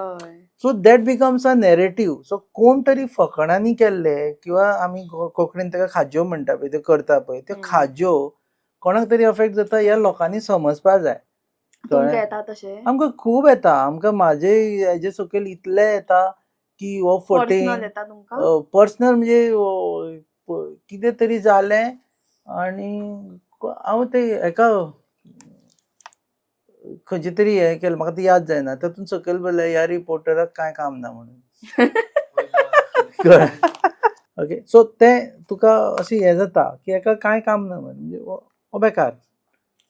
So that becomes a narrative. So कोण तरी फकाणांनी केल्ले किंवा आमी कोंकणीन ताका खाज्यो म्हणटा पळय, त्यो करता पळय, त्यो खाज्यो कोणाक तरी अफेक्ट जाता ह्या लोकांनी समजपाक जाय. तुमकां येता तशें? आमकां खूब येता. आमकां म्हाजे हेजे सकयल इतले येता की हो फटींग पर्सनल येता तुमकां? पर्सनल म्हणजे कितें तरी जालें आनी हांव ते हेका खंयचे तरी हें केलें, म्हाका ती याद जायना, तातूंत सकयल बरयलें ह्या रिपोर्टराक कांय काम ना म्हणून. ओके, सो तें तुका अशें हें जाता की हेका कांय काम ना म्हणजे हो बेकार.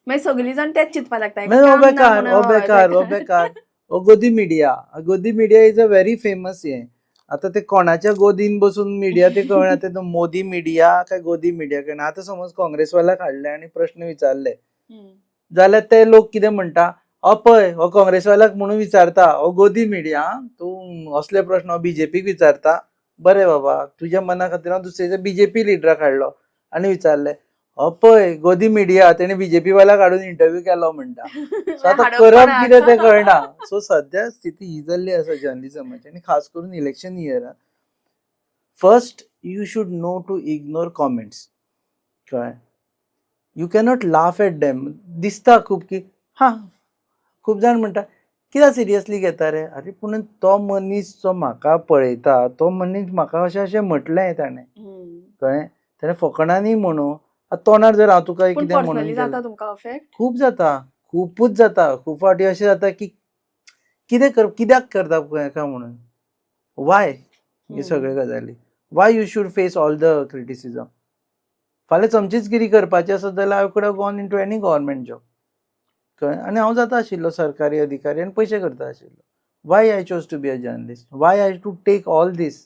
मागीर सगळीं जाण तेच चिंतपाक लागता हो बेकार, हो बेकार, हो बेकार. हो गोदी मिडिया. गोदी media is a very famous हें. आतां ते कोणाच्या गोदीन बसून मिडिया ते कळना, ते मोदी मिडिया काय गोदी मिडिया कळना. आतां समज काँग्रेसवाल्याक हाडले आनी प्रश्न विचारले जाल्यार ते लोक कितें म्हणटा, पळय हो काँग्रेसवाल्याक म्हणून विचारता, हो गोदी मिडिया, तूं असले प्रश्न हो बीजेपीक विचारता. बरें बाबा, तुज्या मना खातीर हांव दुसऱ्याच्या बीजेपी लिडराक हाडलो आनी विचारले, पळय गोदी मिडिया तेणे बीजेपी वाल्याक हाडून इंटरव्यू केलो म्हणटा. सो आतां करप कितें तें कळना. सो सद्या स्थिती ही जाल्ली आसा जर्नलिजमाची, आनी खास करून इलेक्शन इयरान. First you should know to ignore comments. कळ्ळें? You cannot laugh at them. दिसता खूब की खूब जाण म्हणटा कित्याक सिरियसली घेता रे. अरे पूण तो मनीस जो म्हाका पळयता, तो मनीस म्हाका अशें अशें म्हटलें ताणें, कळ्ळें, ताणें फकाणांनी म्हणूं. तोंडार जर हांव तुका कितें म्हणून जाता तुमकां अफेक्ट? खूब जाता, खुपूच जाता. खूब फावटी अशें जाता की कित्याक करता हेका म्हणून, वाय हे सगळे गजाली, why you should face all the criticism. फाल्यां चमचेचगिरी करपाची आसत जाल्यार I could have gone into any government job, कळ्ळें, आनी हांव जाता आशिल्लो सरकारी अधिकारी आनी पयशे करता आशिल्लो. Why I chose to be a journalist, why I to take all these.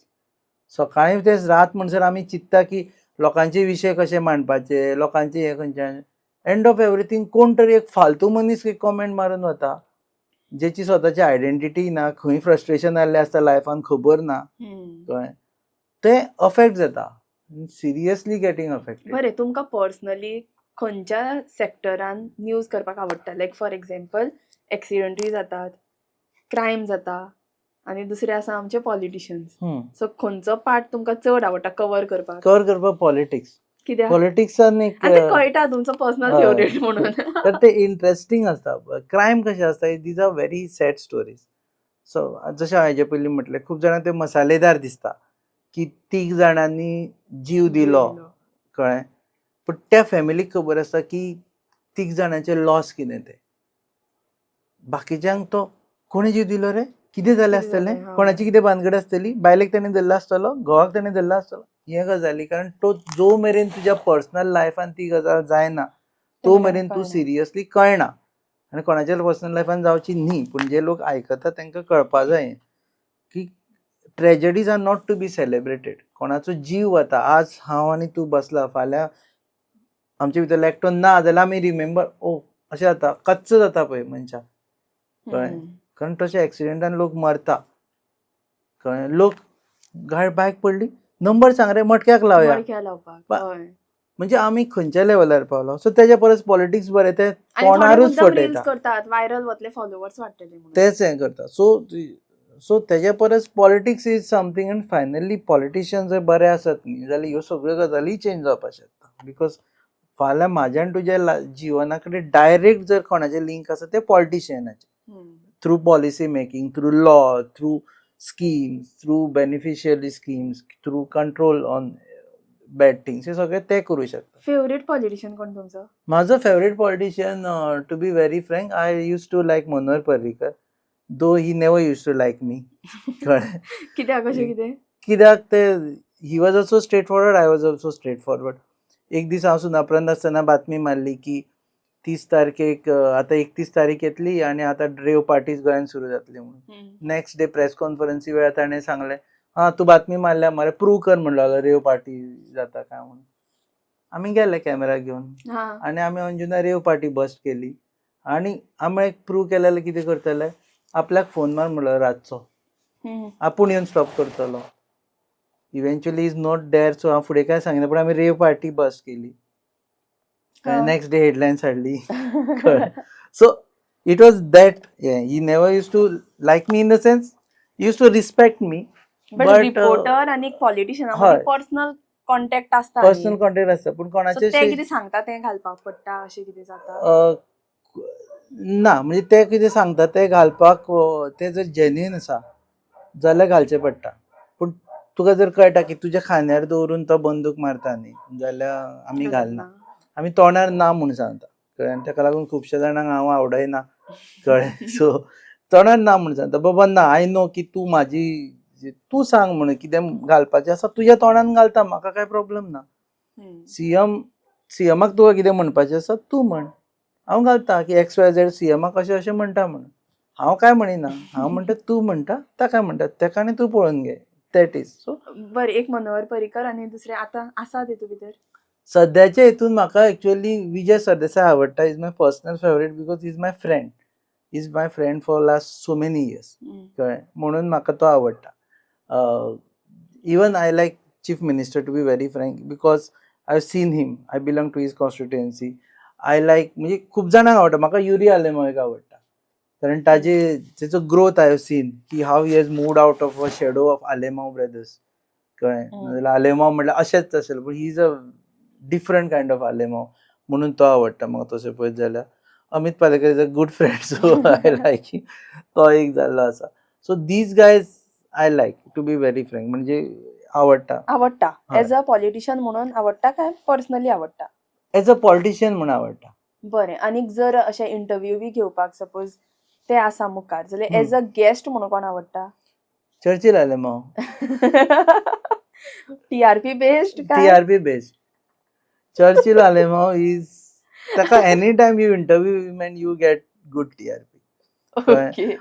सकाळीं ते रात म्हणसर आमी चिंतता की लोकांचे विशय कशे मांडपाचे, लोकांचे हे खंयच्यान एंड ऑफ एवरीथिंग कोण तरी एक फालतू मनीस एक कॉमेंट मारून वता, जेची स्वताची आयडेंटिटी ना, खंय फ्रस्ट्रेशन जाल्लें आसता लायफान खबर ना, कळ्ळें, ते अफेक्ट जाता, सिरियसली गेटिंग अफेक्टेड. बरें, तुमकां पर्सनली खंयच्या सेक्टरान न्यूज करपाक आवडटा? लायक फॉर एक्झाम्पल एक्सिडंटूय जातात, क्रायम जाता, आनी दुसरे आसा आमचे पॉलिटिशियन्स. सो खंयचो पार्ट तुमकां चड आवडटा कवर करपाक? कवर करपाक पॉलिटिक्स. कित्याक? पॉलिटिक्सान एक आनी ते कळटा तुमचो पर्सनल हय. फेवरेट म्हणून. तर ते इंटरेस्टिंग आसता. क्रायम कशें आसता, these are very sad stories. So जशें हांवें हेजे पयलीं म्हटलें, खूब जाणां ते मसालेदार दिसता की 3 जाणांनी जीव दिलो, कळ्ळें, पूण त्या फॅमिलीक खबर आसता की 3 जाणांचे लॉस कितें ते. बाकीच्यांक तो कोणी जीव दिलो रे, कितें जालें कितें आसतलें, जालें, हय. कोणाची कितें भानगड आसतली, बायलेक ताणें धरलो आसतलो, घोवाक ताणें धरलो आसतलो, हे गजाली. कारण तो जो मेरेन तुज्या पर्सनल लायफान ती गजाल जायना, तो मेरेन तूं कळना. सिरियसली कळना. आनी कोणाच्या पर्सनल लायफान जावची न्ही, पूण जे लोक आयकता तांकां कळपा जाय की tragedies are not to be celebrated. कोणाचो जीव वता, आज हांव आनी तूं बसला, फाल्यां आमचे भितरलो एकटो ना जाल्यार आमी रिमेंबर, ओ अशें जाता, कच्च जाता पळय मनशाक, कळ्ळें. कारण तशे एक्सिडेंटान लोक मरता, कळ्ळें. लोक बायक पडली, नंबर सांग रे, मटक्याक लावया. मडक्या लावपाक, बा- हय. म्हणजे आमी खंयच्या लेवलार पावलो. सो तेच्या परस पॉलिटिक्स बरें, ते आनी थोडे तोंडारूच मुद्दाम रील्स फटयता, करतात, व्हायरल वतले, फॉलोवर्स वाडटले म्हणून. तेच हें करता. सो तेच्या परस पॉलिटिक्स इज समथींग. आनी फायनली पॉलिटिशियन जर बरे आसत न्ही जाल्यार ह्यो सगळ्यो गजाली चेंज जावपाक शकता. बिकॉज फाल्यां म्हाज्या आनी तुज्या जिवना कडेन डायरेक्ट जर कोणाचें लिंक आसा ते पॉलिटिशियनाचे, through policy making, through law, through schemes, through beneficiary schemes, through control on bad things, हे सगळे ते करूं शकता. फेवरेट पॉलिटिशियन कोण तुमचो? माझो favourite politician, to be very frank, I use to like Manohar Parrikar, though he never use to like me. कळ्ळें. कित्याक अशें कितें? कित्याक ते he was also straight forward, I was also straight forward. एक दीस हांव सुनापरान्त आसतना बातमी मारली की 30 तारखेक आतां 31 तारीख येतली आनी आतां रेव पार्टीज गोंयान सुरू जातली म्हणून. नेक्स्ट डे प्रेस कॉन्फरन्सी वेळार ताणें सांगलें, हां तूं बातमी मारल्या मरे, प्रूव कर म्हणलो रेव पार्टी जाता काय म्हणून. आमी गेले कॅमेरा घेवन आनी आमी अंजुना रेव पार्टी बस्ट केली. आनी आमी प्रूव केलेलें कितें करतले, आपल्याक फोन मार म्हणलो रातचो, आपूण येवन स्टॉप करतलो. Eventually is not there, so हांव फुडें कांय सांगिना, पूण आमी रेव पार्टी बस्ट केली. नेक्स्ट डे हेडलायन्स हाडली. So it was that. He never use to like me in the sense, use to respect me. But reporter आनी पॉलिटिशियना पर्सनल कॉन्टॅक्ट आसता, पर्सनल कॉन्टॅक्ट आसता, पूण ते कोणाचे कितें सांगता तें घालपाक पडटा, अशें कितें जाता? ना, म्हणजे ते कितें सांगता ते घालपाक, ते जर जेन्युइन आसा जाल्यार घालचें पडटा. पूण तुका जर कळटा की तुज्या खांद्यार दवरून तो बंदूक मारता न्ही, जाल्यार आमी घालना. आमी तोंडार ना म्हूण सांगता, कळ्ळें. ताका लागून खुबश्या जाणांक हांव आवडयना, कळ्ळें. सो तोंडार ना म्हूण सांगता, बाबा ना, आय नो की तूं म्हाजी, तूं सांग म्हणून कितें घालपाचें आसा तुज्या तोंडान घालता, म्हाका काय प्रॉब्लेम ना. सीएमाक तुका कितें म्हणपाचें आसा तूं म्हण, हांव घालता की XYZ सीएमाक अशें अशें म्हणटा म्हणून. हांव काय म्हणिना, हांव म्हणटा तूं म्हणटा ताका म्हणटा, तेका आनी तूं पळोवन घे, दॅट इज. सो बरें, एक मनोहर पर्रीकर आनी दुसरे आतां आसा तेतूं भितर? सद्याच्या हितून म्हाका एक्चुअली विजय सरदेसाय आवडटा. Is my personal favourite because is my friend. Is my friend for last so many years, कळ्ळें. म्हणून म्हाका तो आवडटा. Even I like chief minister, to be very frank, because I have seen him, I belong to his constituency. I like, म्हणजे खूब जाणांक आवडटा, म्हाका युरी आलेमाक आवडटा, कारण तेचो ग्रोथ आय हॅव सीन, की how he has moved out of a shadow of Alemao brothers, कळ्ळें. नाजाल्यार आलेमाव म्हणल्यार अशेंच आसलें, पूण he is a different kind of Alemao, म्हणून तो आवडटा म्हाका. तशें पळयत जाल्यार Amit Palekar is a good friend, so I like him. तो एक जाल्लो आसा. So these guys I like, to be very frank, म्हणजे आवडटा. एज अ पॉलिटिशियन म्हणून आवडटा काय पर्सनली आवडटा? एज अ पॉलिटिशियन म्हणून आवडटा. बरें, आनीक जर अशें इंटरव्यू बी घेवपाक सपोज ते आसा मुखार, जाल्यार एज अ गेस्ट म्हणून कोण आवडटा? चर्चिल आलेमाव. TRP बेस्ड काय? TRP based. Churchill Alemao is, ताका any time you interview him and you get good TRP.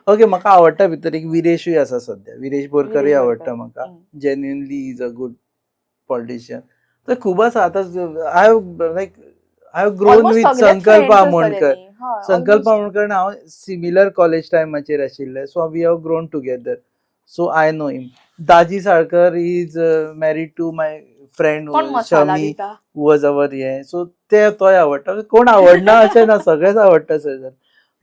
Okay, म्हाका आवडटा भितर एक विरेशूय आसा सद्या, विरेश बोरकरूय आवडटा म्हाका. Genuinely is a good politician. तर खूब आसा आतां I have grown Almost with सगळेच संकल्प friends आमोणकर. आसतले न्ही. हय, संकल्प almost. आमोणकर हांव सिमिलर कॉलेज टायमाचेर आशिल्ले, so we have grown together, so I know him. Daji Salkar is married to my friend कोण मसाला शमी दिता? वॉज अवर हे, सो तोय आवडटा. कोण आवडना अशें ना, सगळेच आवडटा सर.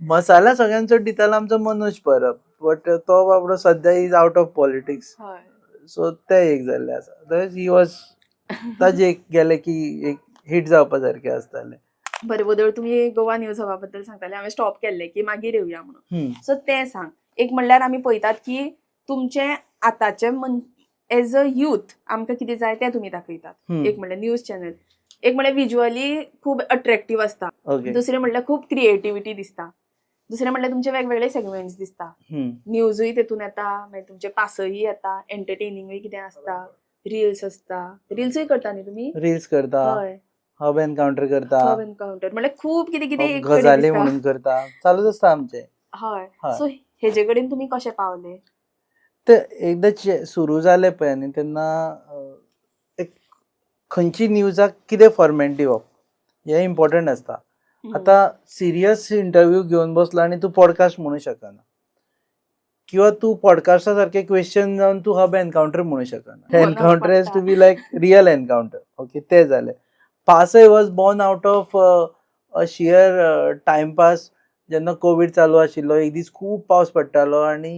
मसाला सगळ्यांत चड दितालो आमचो मनोज परब, बट तो बाबडो सद्या इज आउट ऑफ पॉलिटिक्स, हय. सो ते एक जाल्ले आसा. ही वॉज ताजे एक गेले की एक हिट जावपा सारकें आसतालें. बरें वदळ तुमी गोवा न्यूज हबा बद्दल सांगताले, हांवें स्टॉप केल्लें की मागीर येवया म्हणून. सो तें सांग. एक म्हणल्यार आमी पळयतात की तुमचे आतांचे एज अ यूथ आमकां कितें जाय तें तुमी दाखयतात. एक म्हणल्यार न्यूज चॅनल, एक म्हणल्यार विज्युअली खूब अट्रॅक्टीव आसता, ओके. दुसरें म्हणल्यार खूब क्रिएटिविटी दिसता, दुसरें म्हणल्यार तुमचे वेगवेगळे सेगमेंट्स दिसता. न्यूजूय तेतून येता, मागीर तुमचे पासय येता, एंटरटेनिंगूय कितें आसता, रिल्स आसता. रिल्सूय करता न्ही तुमी? रील्स करता, हय. हब एनकाउंटर करता, हब एनकाउंटर म्हणल्यार खूब कितें कितें एक कडेन गजाली दिसता. म्हणून करता, चालूच आसता आमचें. हय. हय. सो हेजे कडेन तुमी कशे पावले? ते एकदां सुरू जालें पळय न्ही तेन्ना एक खंयची न्यूजाक कितें फॉर्मेट दिवप हें इम्पॉर्टंट आसता. आतां सिरियस इंटरव्यू घेवन बसलो आनी तूं पॉडकास्ट म्हणूंक शकना, किंवा तूं पॉडकास्टा सारके क्वेश्चन जावन तूं हब एनकाउंटर म्हणूंक शकना. Encounter has to be like real encounter. Okay, तें जालें. पासय was born out of a sheer timepass. जेन्ना कोवीड चालू आशिल्लो, एक दीस खूब पावस पडटालो आनी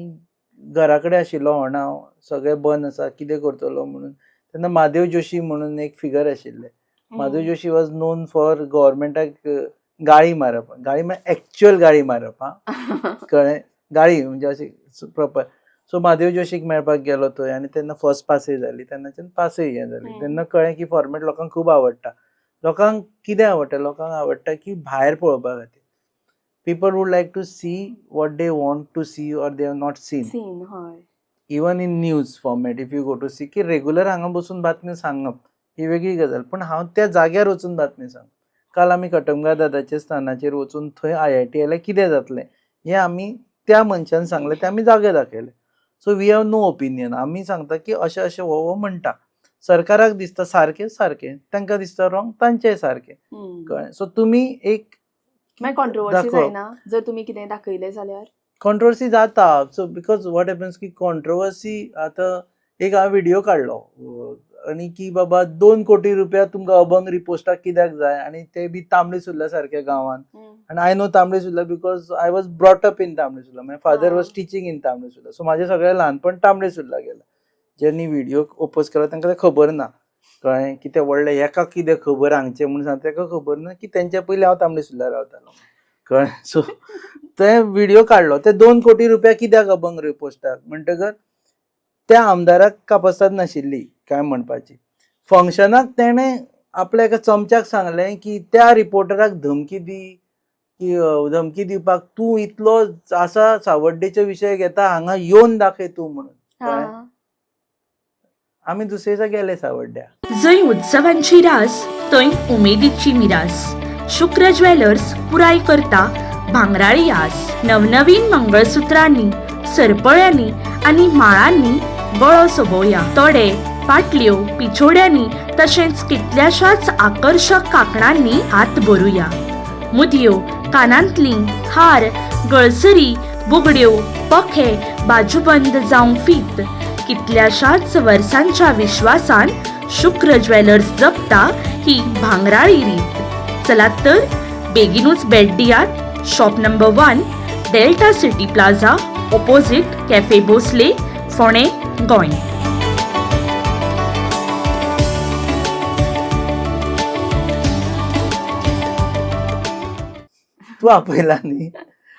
घरा कडेन आशिल्लो हांव, सगळें बंद आसा, कितें करतलो म्हणून. तेन्ना महादेव जोशी म्हणून एक फिगर आशिल्ले. Mahadev Joshi was known for गव्हर्मेंटाक गाळी मारप. गाळी म्हळ्यार एक्चुअल गाळी मारप, कळ्ळें? गाळी म्हणजे अशी प्रॉपर. सो महादेव जोशीक मेळपाक गेलो थंय आनी तेन्ना फर्स्ट पासय जाली. तेन्नाच्यान पासय हें जाली. तेन्ना कळ्ळें की फॉर्मेट लोकांक खूब आवडटा. लोकांक कितें आवडटा? लोकांक आवडटा की भायर पळोवपा खातीर. People would like to see what they want to see or they have not seen. हय. Even in news format if you go to see, की रेग्युलर हांगा बसून बातम्यो सांगप ही वेगळी गजाल, पण हांव त्या जाग्यार वचून बातम्यो सांग. काल आमी कटमगार दादाच्या स्थानाचेर वचून थंय IIT आयल्यार कितें जातलें हें आमी त्या मनशान सांगलें, तें आमी जागे दाखयले. So we have no opinion. आमी सांगता की अशें अशें हो म्हणटा. सरकाराक दिसता सारकें सारकें, तांकां दिसता रॉंग तांचेंय सारकें. कळ्ळें? सो तुमी एक मागीर कॉन्ट्रोवर्सी दाखोवप. जायना जर तुमी कितें दाखयलें जाल्यार? कॉन्ट्रोवर्सी जाता. सो बिकॉज वॉट हॅपन्स की कॉन्ट्रोवर्सी आतां एक हांवें व्हिडिओ काडलो आनी की बाबा 2 कोटी रुपया तुमकां अभंग रिपोस्टाक कित्याक जाय, आनी ते बी तांबडी सुर्ला सारक्या गांवांत. आनी I know Tambdi Surla because I was brought up in Tambdi Surla. My father was teaching in Tambdi Surla. So म्हाजें सगळें ल्हानपण तांबडी सुर्ला गेलें. जेन्ना व्हिडिओ ओपोज केलो तांकां तें खबर ना, कळ्ळें? की तें व्हडलें हेका कितें खबर हांगचें म्हणून सांगता, ताका खबर ना की तेंच्या पयलीं हांव तांबडी सुर्ला रावतालो. कळ्ळें? सो ते व्हिडिओ काडलो. ते 2 कोटी रुपया कित्याक अभंग रिपोस्टाक म्हणटकर त्या आमदाराक कापासीत नाशिल्ली काय म्हणपाची. फंक्शनाक तेणें आपल्या एका चमच्याक सांगलें की त्या रिपोर्टराक धमकी दी, की धमकी दिवपाक तूं इतलो आसा सावड्डेचो विशय घेता, हांगा येवन दाखय तूं म्हणून. कळ्ळें? आमी दुसरे दिसा गेले सावड्ड्या. जंय उत्सवांची रास थंय उमेदीची मिरास. शुक्र ज्वेलर्स पुराय करता भांगराळी आस. नवनवीन मंगळसुत्रांनी, सरपळ्यांनी आनी माळांनी गळो सोबोवया. तोडे, पाटल्यो, पिछोड्यांनी तशेंच कितल्याशाच आकर्षक कांकणांनी हात भरूया. मुदयो, कानांतलीं, हार, गळसरी, बुगड्यो, पखे, बाजूबंद जावं फीत. कितल्याशाच वर्सांच्या विश्वासान शुक्र ज्वेलर्स जपता ही भांगराळी रीत. चलात तर बेगीनूच भेट दियात. Shop number 1, delta city plaza, opposite cafe Bhosle, फोंडे, गोंय. तूं आपयला न्ही.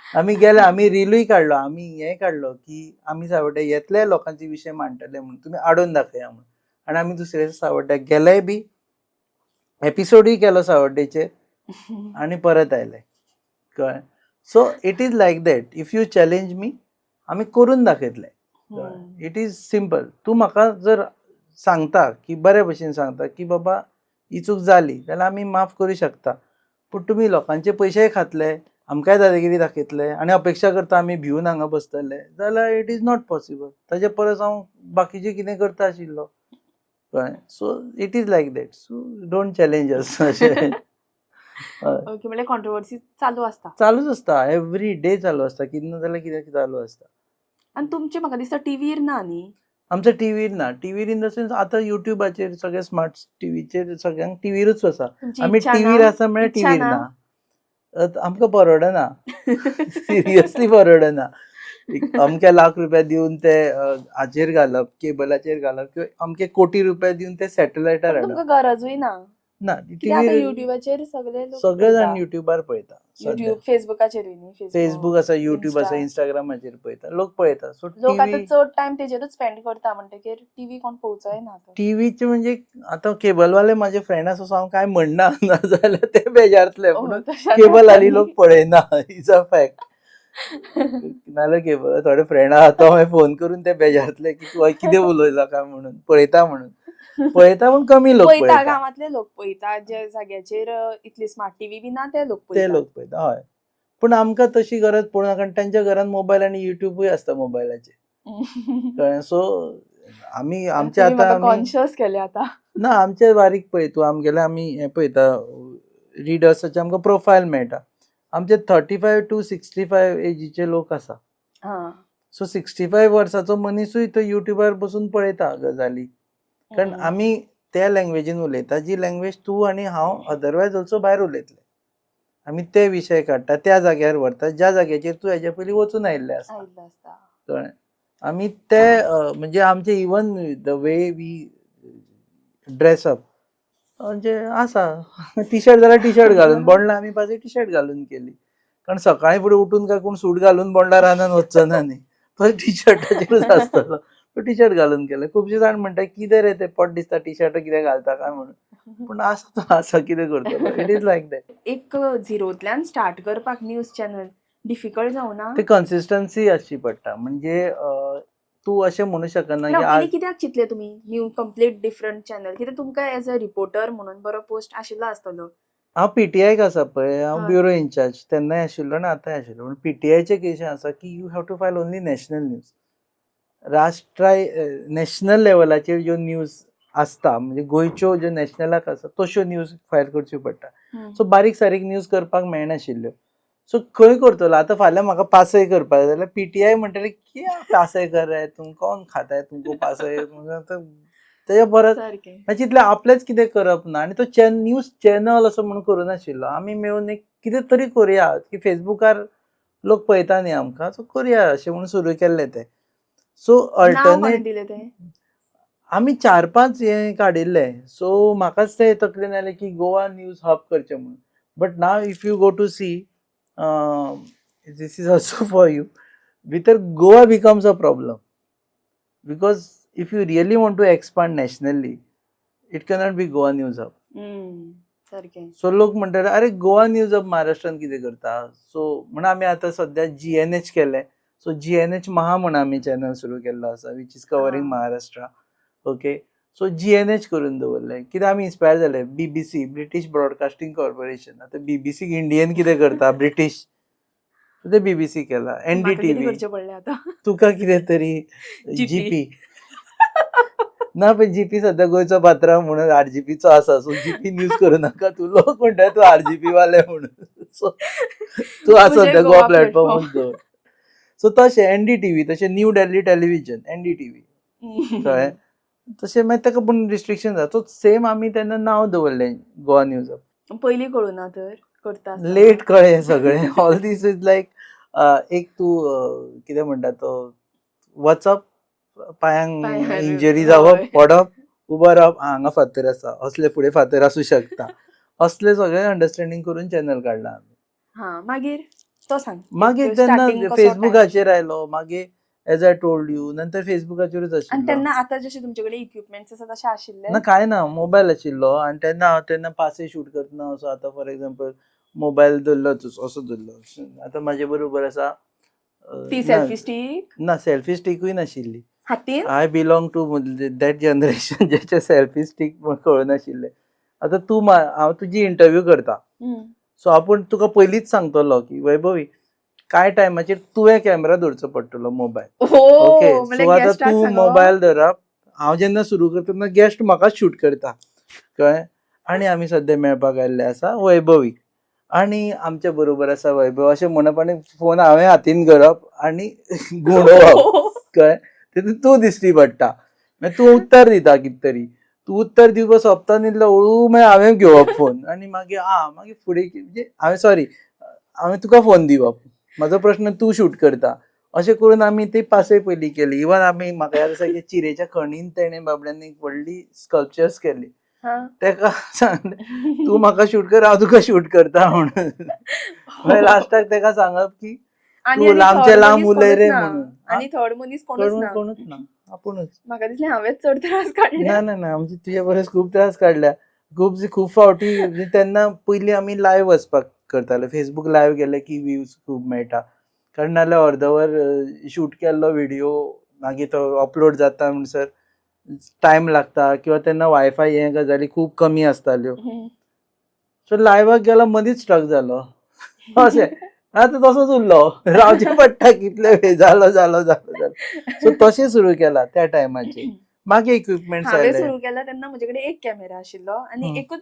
आमी गेले, आमी रिलूय काडलो, आमी हें काडलो की आमी सावड्ड्या येतले लोकांचे विशय मांडटले म्हणून, तुमी हाडून दाखया म्हणून. आनी आमी दुसरे दिसा सावड्ड्याक गेलेय बी, एपिसोडूय केलो सावड्डेचेर आनी परत आयले. कळ्ळें? So it is like that. If you challenge me, आमी करून दाखयतले. It is simple. तूं म्हाका जर सांगता की बरे भशेन सांगता की बाबा ही चूक जाली जाल्यार आमी माफ करूं शकता, पूण तुमी लोकांचे पयशेय खातले, आमकांय दादागिरी दाखयतले आनी अपेक्षा करता आमी भिवन हांगा बसतले, जाल्यार इट इज नॉट पॉसिबल. ताचे परस हांव बाकीचें कितें करता आशिल्लो. कळ्ळें. So it is like that. So don't challenge us अशें. हय. ओके, म्हणजे कॉन्ट्रोवर्सी चालू असता. चालूच आसता, एवरी डे चालू आसता, कितें ना जाल्यार कितें चालू आसता. आणि तुमचे म्हाका दिसता टीव्हीर ना न्ही. आमच्या टीव्हीर ना. टीव्हीर इन द सेन्स आतां युट्यूबाचेर सगळे स्मार्ट टीव्हीचेर सगळ्यांक टीव्हीरूच आसा. तुमची आमी इच्छा टीव्हीर ना? आसा म्हळ्यार इच्छा टीव्हीर ना? ना. आमकां परवडना. सिरियसली परवडना. अमके लाख रुपया दिवन ते हाचेर घालप, केबलाचेर घालप, किंवा अमके कोटी रुपया दिवन ते सॅटेलायटार पण हाडप. तुमकां गरजूय ना. ना कित्याक आतां टीव्हीर युट्यूबाचेर सगळे लोक सगळे जाण पळयता. युट्यूबार पळयता. युट्यूब, फेसबुकाचेरूय न्ही. फेसबूक आसा, युट्यूब आसा, Insta. इंस्टाग्रामाचेर पळयता, लोक पळयता. सो लोक आतां टीव्ही चड टायम तेजेरूच स्पेंड करता म्हणटकीर टीव्ही कोण पळोवचोय ना तर. टीव्हीचे म्हणजे आतां केबलवाले म्हाजे फ्रेंड आसा, सो हांव कांय म्हणना, नाजाल्यार ते बेजारतले. ओ, पूण तशें केबल हाली आसा लोक न्ही. पळयना. Is a fact. नाल्यार केबल थोडे फ्रेंड आहा, तो हांवें फोन करून ते बेजारतले की तूं कितें उलयला काय म्हणून. पळयता म्हणून. पळयता पूण कमी लोक पळयता, पळयता. गांवांतले लोक पळयता. जे जाग्याचेर इतली स्मार्ट टीव्ही बी ना ते लोक ते पळयता. लोक पळयता, हय. पूण आमकां तशी गरज पडना, कारण तांच्या घरांत मोबायल आनी युट्यूबूय आसता मोबायलाचेर. कळ्ळें. सो आमी आमचे तुम्ही म्हाका आतां आमी कॉन्शियस केले आतां. ना, आमचे बारीक पळय तूं, आमगेले आमी हें पळयता, रिडर्साचे आमकां प्रोफायल मेळटा. आमचे 35 to 65 एजीचे लोक आसा. हां. सो 65 वर्साचो मनीसूय तो युट्यूबार बसून पळयता गजाली. कारण आमी त्या लँग्वेजीन उलयता जी लँग्वेज तूं आनी हांव अदरवायज ऑल्सो भायर उलयतले. आमी ते विशय काडटा, त्या जाग्यार व्हरता ज्या जाग्याचेर तूं हेच्या पयलीं वचून आयिल्ले आसता. आयिल्लो आसता. कळ्ळें. आमी ते म्हणजे आमचे even the way we dress up म्हणजे आसा. टी शर्ट जाल्यार टी शर्ट घालून, बोंडला आमी पासय टी शर्ट घालून केली. कारण सकाळीं फुडें उठून काय कोण सूट घालून बोंडला रानांत वचचो ना न्ही. तो टी शर्टाचेरूच आसतलो. तो टी शर्ट घालून केले. खुबशे जाण म्हणटा कितें रे ते पोट दिसता टी शर्ट कितें घालता काय म्हणून. पूण आसा तो आसा, कितें करतलो. It is like that. एक झिरोंतल्यान स्टार्ट करपाक न्यूज चॅनल डिफिकल्ट जावना? ते कन्सिस्टन्सी आसची पडटा. म्हणजे तूं अशें म्हणू शकना की पयलीं आज कित्याक चिंतले तुमी न्यू कंप्लीट डिफरंट चॅनल? कित्याक तुमकां एज अ रिपोर्टर म्हणून बरो पोस्ट आशिल्लो आसतलो. हांव पीटीआयक आसा पळय, हांव हय. ब्युरो इंचार्ज तेन्नाय आशिल्लो आनी आतांय आशिल्लो. पूण पीटीआयचें केशें आसा की you have to file only national news. National लेवलाचेर ज्यो न्यूज आसता, म्हणजे गोंयच्यो ज्यो नॅशनलाक आसा तश्यो न्यूज फायल करच्यो पडटा. सो बारीक सारीक न्यूज करपाक मेळनाशिल्ल्यो. सो खंय करतलो. आतां फाल्यां म्हाका पासय करपाक जाय जाल्यार पीटीआय म्हणटलें क्या पासय कर रहा है तुम, कौन खाता है तुमको पासय. तेज्या परस सारकें. चितलें आपलेंच कितें करप ना. आनी तो न्यूज चॅनल असो म्हणून करूं नाशिल्लो. आमी मेळून एक कितें तरी करुया, की फेसबुकार लोक पळयता न्ही आमकां, सो करुया अशें म्हणून सुरू केल्लें तें. सो नांव कोणें अल्टरनेट दिलें तें? आमी 4-5 हे काडिल्ले. सो म्हाकाच ते तकलेन आयलें की गोवा न्यूज हब करचें म्हणून. But now if you go to see, this is also for you, भितर Goa becomes a problem. Because if you really want to expand nationally, it cannot be Goa News Hub. सारकें. So लोक म्हणटाले अरे Goa news hub महाराष्ट्रान कितें करता. So म्हणून आमी आतां सद्या GNH केलें. सो GNH महा म्हणून आमी चॅनल सुरू केल्लो आसा, विच इज कवरींग हां. महाराष्ट्रा. ओके. सो GNH करून दवरलें. कित्याक आमी इन्स्पायर जाले. BBC, British broadcasting corporation. आतां BBCक इंडियन कितें करता, ब्रिटीश. ते BBC केला. म्हाका कितें NDTV. करचें पडलें आतां? तुका कितें तरी GP. जीपी. ना पण जीपी सध्या गोंयचो पात्रांव म्हणून RGPचो आसा. सो जीपी न्यूज करूं नाका तूं. लोक म्हणटा तूं RGP वाले म्हणून. सो तूं आसा म्हणजे सध्या गोवा गोवा प्लॅटफॉर्मूच दवर. सो तशें NDTV, तशें न्यू दिल्ली टेलिव्हिजन NDTV. कळ्ळें. तशें मागीर ताका पूण रिस्ट्रिक्शन जाता. सो सेम आमी तेन्ना नांव दवरलें गोवा न्यूज हब. पयलीं कळुना तर करता आसतना? लेट कळ्ळें सगळें. ऑल दीस इज लायक एक तूं कितें म्हणटा तो वचप, पांयांक पांयार, इंजरी हय. जावप, पडप, उबो रावप, हांगा फातर आसा, असले फुडें फातर आसूं शकता. असले सगळें अंडरस्टँडींग करून चॅनल काडला आमी. हां, मागीर तो सांग. मागीर एक तेन्ना starting कसो फेसबुकाचेर आयलो. मागीर एज आय टोल्ड यू, नंतर फेसबुकाचेरूच आनी आशिल्लो. तेन्ना आतां जशें तुमचे कडेन इक्विपमेंट्स आसा तशें आशिल्लें? ना कांय ना, मोबायल आशिल्लो. आनी तेन्ना हांव तेन्ना पासय शूट करतना असो आतां फॉर एग्जांपल मोबायल धरलोच असो धरलो. आतां म्हाजे बरोबर आसा. ती सेल्फी स्टीक ना सेल्फी स्टिकूय नाशिल्ली. हातीन? I belong to that generation जेचे सेल्फी स्टिक कळनाशिल्ले. आतां हांव तुजी इंटरव्यू करता. सो आपूण तुका पयलींच सांगतलो की वैभवी कांय टायमाचेर तुवें कॅमेरा धरचो पडटलो मोबायल. ओके. सो आतां तूं मोबायल धरप हांव जेन्ना सुरू करता तेन्ना गेस्ट म्हाकाच शूट करता कळ्ळें. आनी आमी सद्या मेळपाक आयल्ले आसा वैभवी आनी आमच्या बरोबर आसा वैभव. अशें म्हणप आनी फोन हांवें हातीन धरप आनी गुंडोवप कळ्ळें. तितून तूं दिश्टी पडटा. मागीर तूं उत्तर दिता कितें तरी, तूं उत्तर दिवपाक सोंपता न्हिदलो हळू मागीर हांवें घेवप फोन आनी मागीर मागीर फुडें म्हणजे हांवें तुका फोन दिवप, म्हाजो प्रश्न तूं शूट करता. अशें करून आमी ती पासय पयली केली. इवन आमी म्हाका याद आसा की चिरेच्या खणीन तेणें बाबड्यान एक व्हडली स्कल्पचर्स केली. तेका सांगलें तूं म्हाका शूट कर हांव तुका शूट करता म्हणून. मागीर लास्टाक तेका सांगप की तूं लांबचे लांब उलय रे म्हणून. आणि थर्ड मनीस कोणूच ना आपुणूच. म्हाका दिसलें हांवेंच चड त्रास काडले. ना आमचे तुजे परस खूब त्रास काडल्या. खूब फावटी म्हणजे तेन्ना पयलीं आमी लायव्ह वचपाक करताले. फेसबूक लायव्ह गेले की व्ह्यूज खूब मेळटा. कारण नाल्यार अर्दवर शूट केल्लो व्हिडिओ मागीर तो अपलोड जाता म्हणसर टायम लागता किंवा तेन्ना वायफाय हे गजाली खूब कमी आसताल्यो. सो लायव्हाक गेलो मदींच स्ट्रक जालो अशें. आतां तसोच उरलो रावचें पडटा कितले वेळ जालो. सो तशें सुरू केला त्या टायमाचेर. मागीर इक्विपमेंट्स हांवें आयले. सुरू केला तेन्ना म्हजे कडेन एक कॅमेरा आशिल्लो आनी एकूच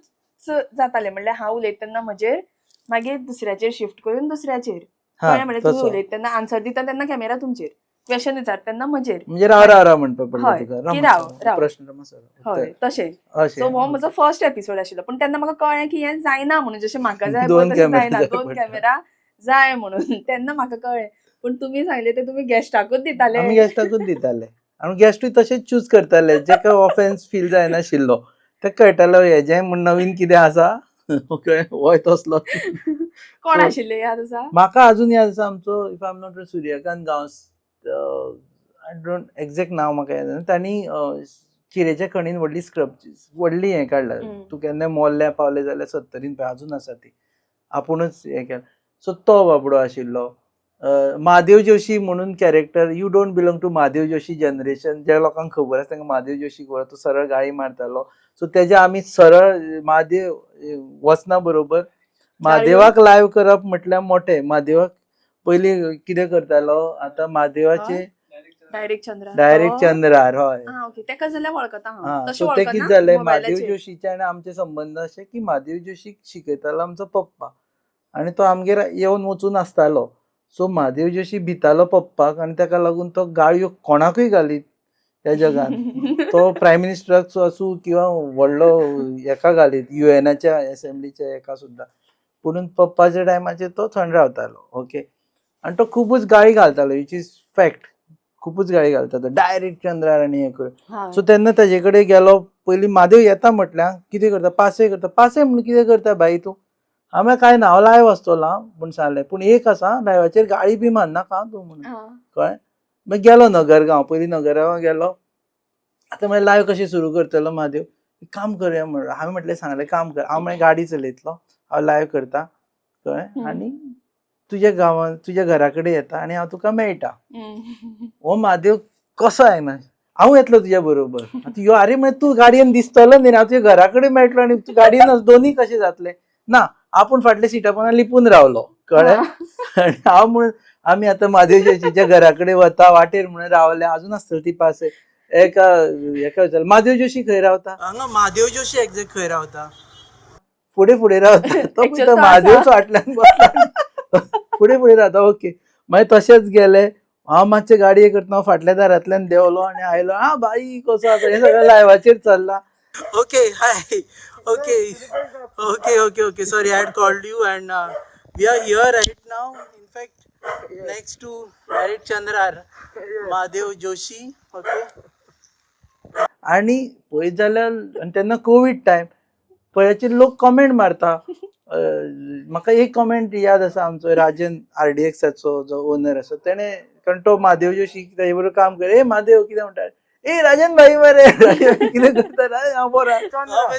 जातालें. म्हणल्यार हांव उलयता तेन्ना म्हजेर मागीर दुसऱ्याचेर शिफ्ट करून दुसऱ्याचेर म्हणल्यार तुमी उलयता तेन्ना आन्सर दिता तेन्ना कॅमेरा तुमचेर, क्वेश्चन विचारता तेन्ना म्हजेर. म्हणजे राव म्हणपाक पडलें तुका. की राव प्रश्न रमसर. हय तशें. अशें. सो हो म्हजो फर्स्ट एपिसोड आशिल्लो. पूण तेन्ना म्हाका कळ्ळें की हें जायना म्हणून, जशें म्हाका जाय दोन तशें कॅमेरा जायना, जाय 2 पडटा. कॅमेरा जाय म्हणून. तेन्ना म्हाका कळ्ळें. पूण तुमी सांगलें ते तुमी गेस्टाकूच दिताले. आमी गेस्टाकूच दिताले आनी गेस्टूय तशेंच चूज करताले जेका ऑफेन्स फील जायनाशिल्लो. तेका कळटालो हेजें म्हण नवीन कितें आसा होय तसलो. कोण आशिल्ले याद आसा? म्हाका अजून याद आसा आमचो if I am not Suryakant Gawas, I don't exact नांव म्हाका याद ना. तांणी चिरेच्या खणीन व्हडली हें काडला. तूं केन्ना मोल्ल्या पावले जाल्यार 70 अजून आसा ती. आपुणूच हें केलें. सो तो बाबडो आशिल्लो. महादेव जोशी म्हणून character. You don't belong to Mahadev Joshi generation. ज्या लोकांक खबर आसा तांकां महादेव जोशी खबर. तो सरळ गाळी मारतालो. सो तेजे आमी सरळ महादेव वचना बरोबर महादेवाक लायव्ह करप म्हटल्यार मोठें. महादेवाक पयलीं कितें करतालो आतां महादेवाचे डायरेक्ट चंद्रार. हय. ओके. तेका जाल्यार वळखता हांव. तशें सो ते वळखना कितें जालें महादेव मोबायलाचेर. जोशीचे आनी आमचे संबंद अशे की महादेव जोशीक शिकयतालो आमचो पप्पा आनी तो आमगेर येवन वचून आसतालो. सो महादेव जोशी भितालो पप्पाक आनी ताका लागून तो गाळयो कोणाकूय घालीत त्या जगान. तो प्रायम मिनिस्टराक आसूं किंवा व्हडलो हेका घालीत युएनाच्या असेंब्लीच्या हेका सुद्दां. पुणून पप्पाच्या टायमाचेर तो थंड रावतालो. ओके. आनी तो खूबच गाळी घालतालो विच इज फॅक्ट. खूपच गाळी घालतालो डायरेक्ट चंद्रार आनी हें करून. सो तेन्ना ताजे कडेन गेलो. पयलीं महादेव येता म्हटल्यार कितें करता पासय करता. पासय म्हणून कितें करता बाई तूं? हांवें काय ना हांव लायव्ह आसतलो पूण सांगलें पूण एक आसा लायव्हाचेर गाळी बी मारनाका तूं म्हणून कळ्ळें. मागीर गेलो नगरगांव. पयलीं नगरगांव गेलो. आतां मागीर लायव्ह कशें सुरू करतलो महादेव. काम करया म्हणून हांवें म्हटलें सांगलें काम कर. हांव मागीर गाडी चलयतलो हांव लायव्ह करता कळ्ळें आनी तुज्या गांवांत तुज्या घरा कडेन येता आनी हांव तुका मेळटा. हो महादेव कसो येना. हांव येतलो तुज्या बरोबर. आतां ह्यो आरे मागीर तूं गाडयेन दिसतलो न्ही. हांव तुज्या घरा कडेन मेळटलो आनी तूं गाडयेन दोनूय कशें जातलें. ना आपूण फाटल्या सिटा पोंदा लिपून रावलो कळ्ळें. आनी हांव म्हणून आमी आतां महादेव जोशीच्या घरा कडेन वता वाटेर म्हणून रावले. अजून आसतली ती पास. हेका विचारलें महादेव जोशी खंय रावता. हांगा महादेव जोशी एक्झॅक्ट खंय रावता. फुडें रावता. तो महादेवचो फाटल्यान फुडें रावता. ओके. मागीर तशेंच गेले. हांव मातशें गाडये करतना फाटल्या दारांतल्यान देंवलो आनी आयलो. बाई कसो आसा. हें सगळें लायव्हाचेर चल्लां. Okay hi. Okay. Sorry, I had called you and we are here right now. In fact, next to direct Chandrar, Mahadev Joshi. Okay. आणि पळयत जाल्यार तेन्ना कोविड टायम पळयाचेर लोक कमेंट मारता. म्हाका एक कमेंट याद आसा आमचो राजन RDXाचो जो ओनर आसा तेणें कारण तो महादेव जोशी ताजे बरोबर काम करे. महादेव कितें म्हणटा राजन भाई मरे कितें करता हांव बरो.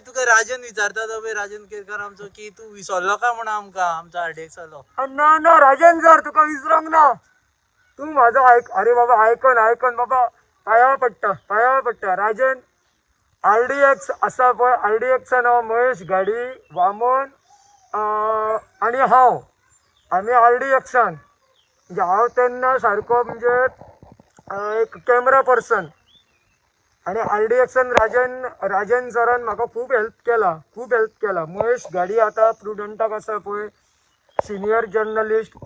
तुका राजन विचारता तो राजन केरकर आमचो की तूं विसरलो काय म्हणून आमकां आमचो RDXालो. ना राजन सर तुका विसरूंक ना. तूं म्हाजो अरे बाबा आयकन बाबा पांयां पडटा. राजन RDX आसा पळय. RDXान हांव महेश गाडी वामन आनी हांव आमी RDXान म्हणजे हांव तेन्ना सारको म्हणजे एक कॅमेरा पर्सन आणि RDXन राजन सरान म्हाका खूब हेल्प केला. महेश गाडी आता प्रुडंटाक आसा पळय, सिनियर जर्नलिस्ट,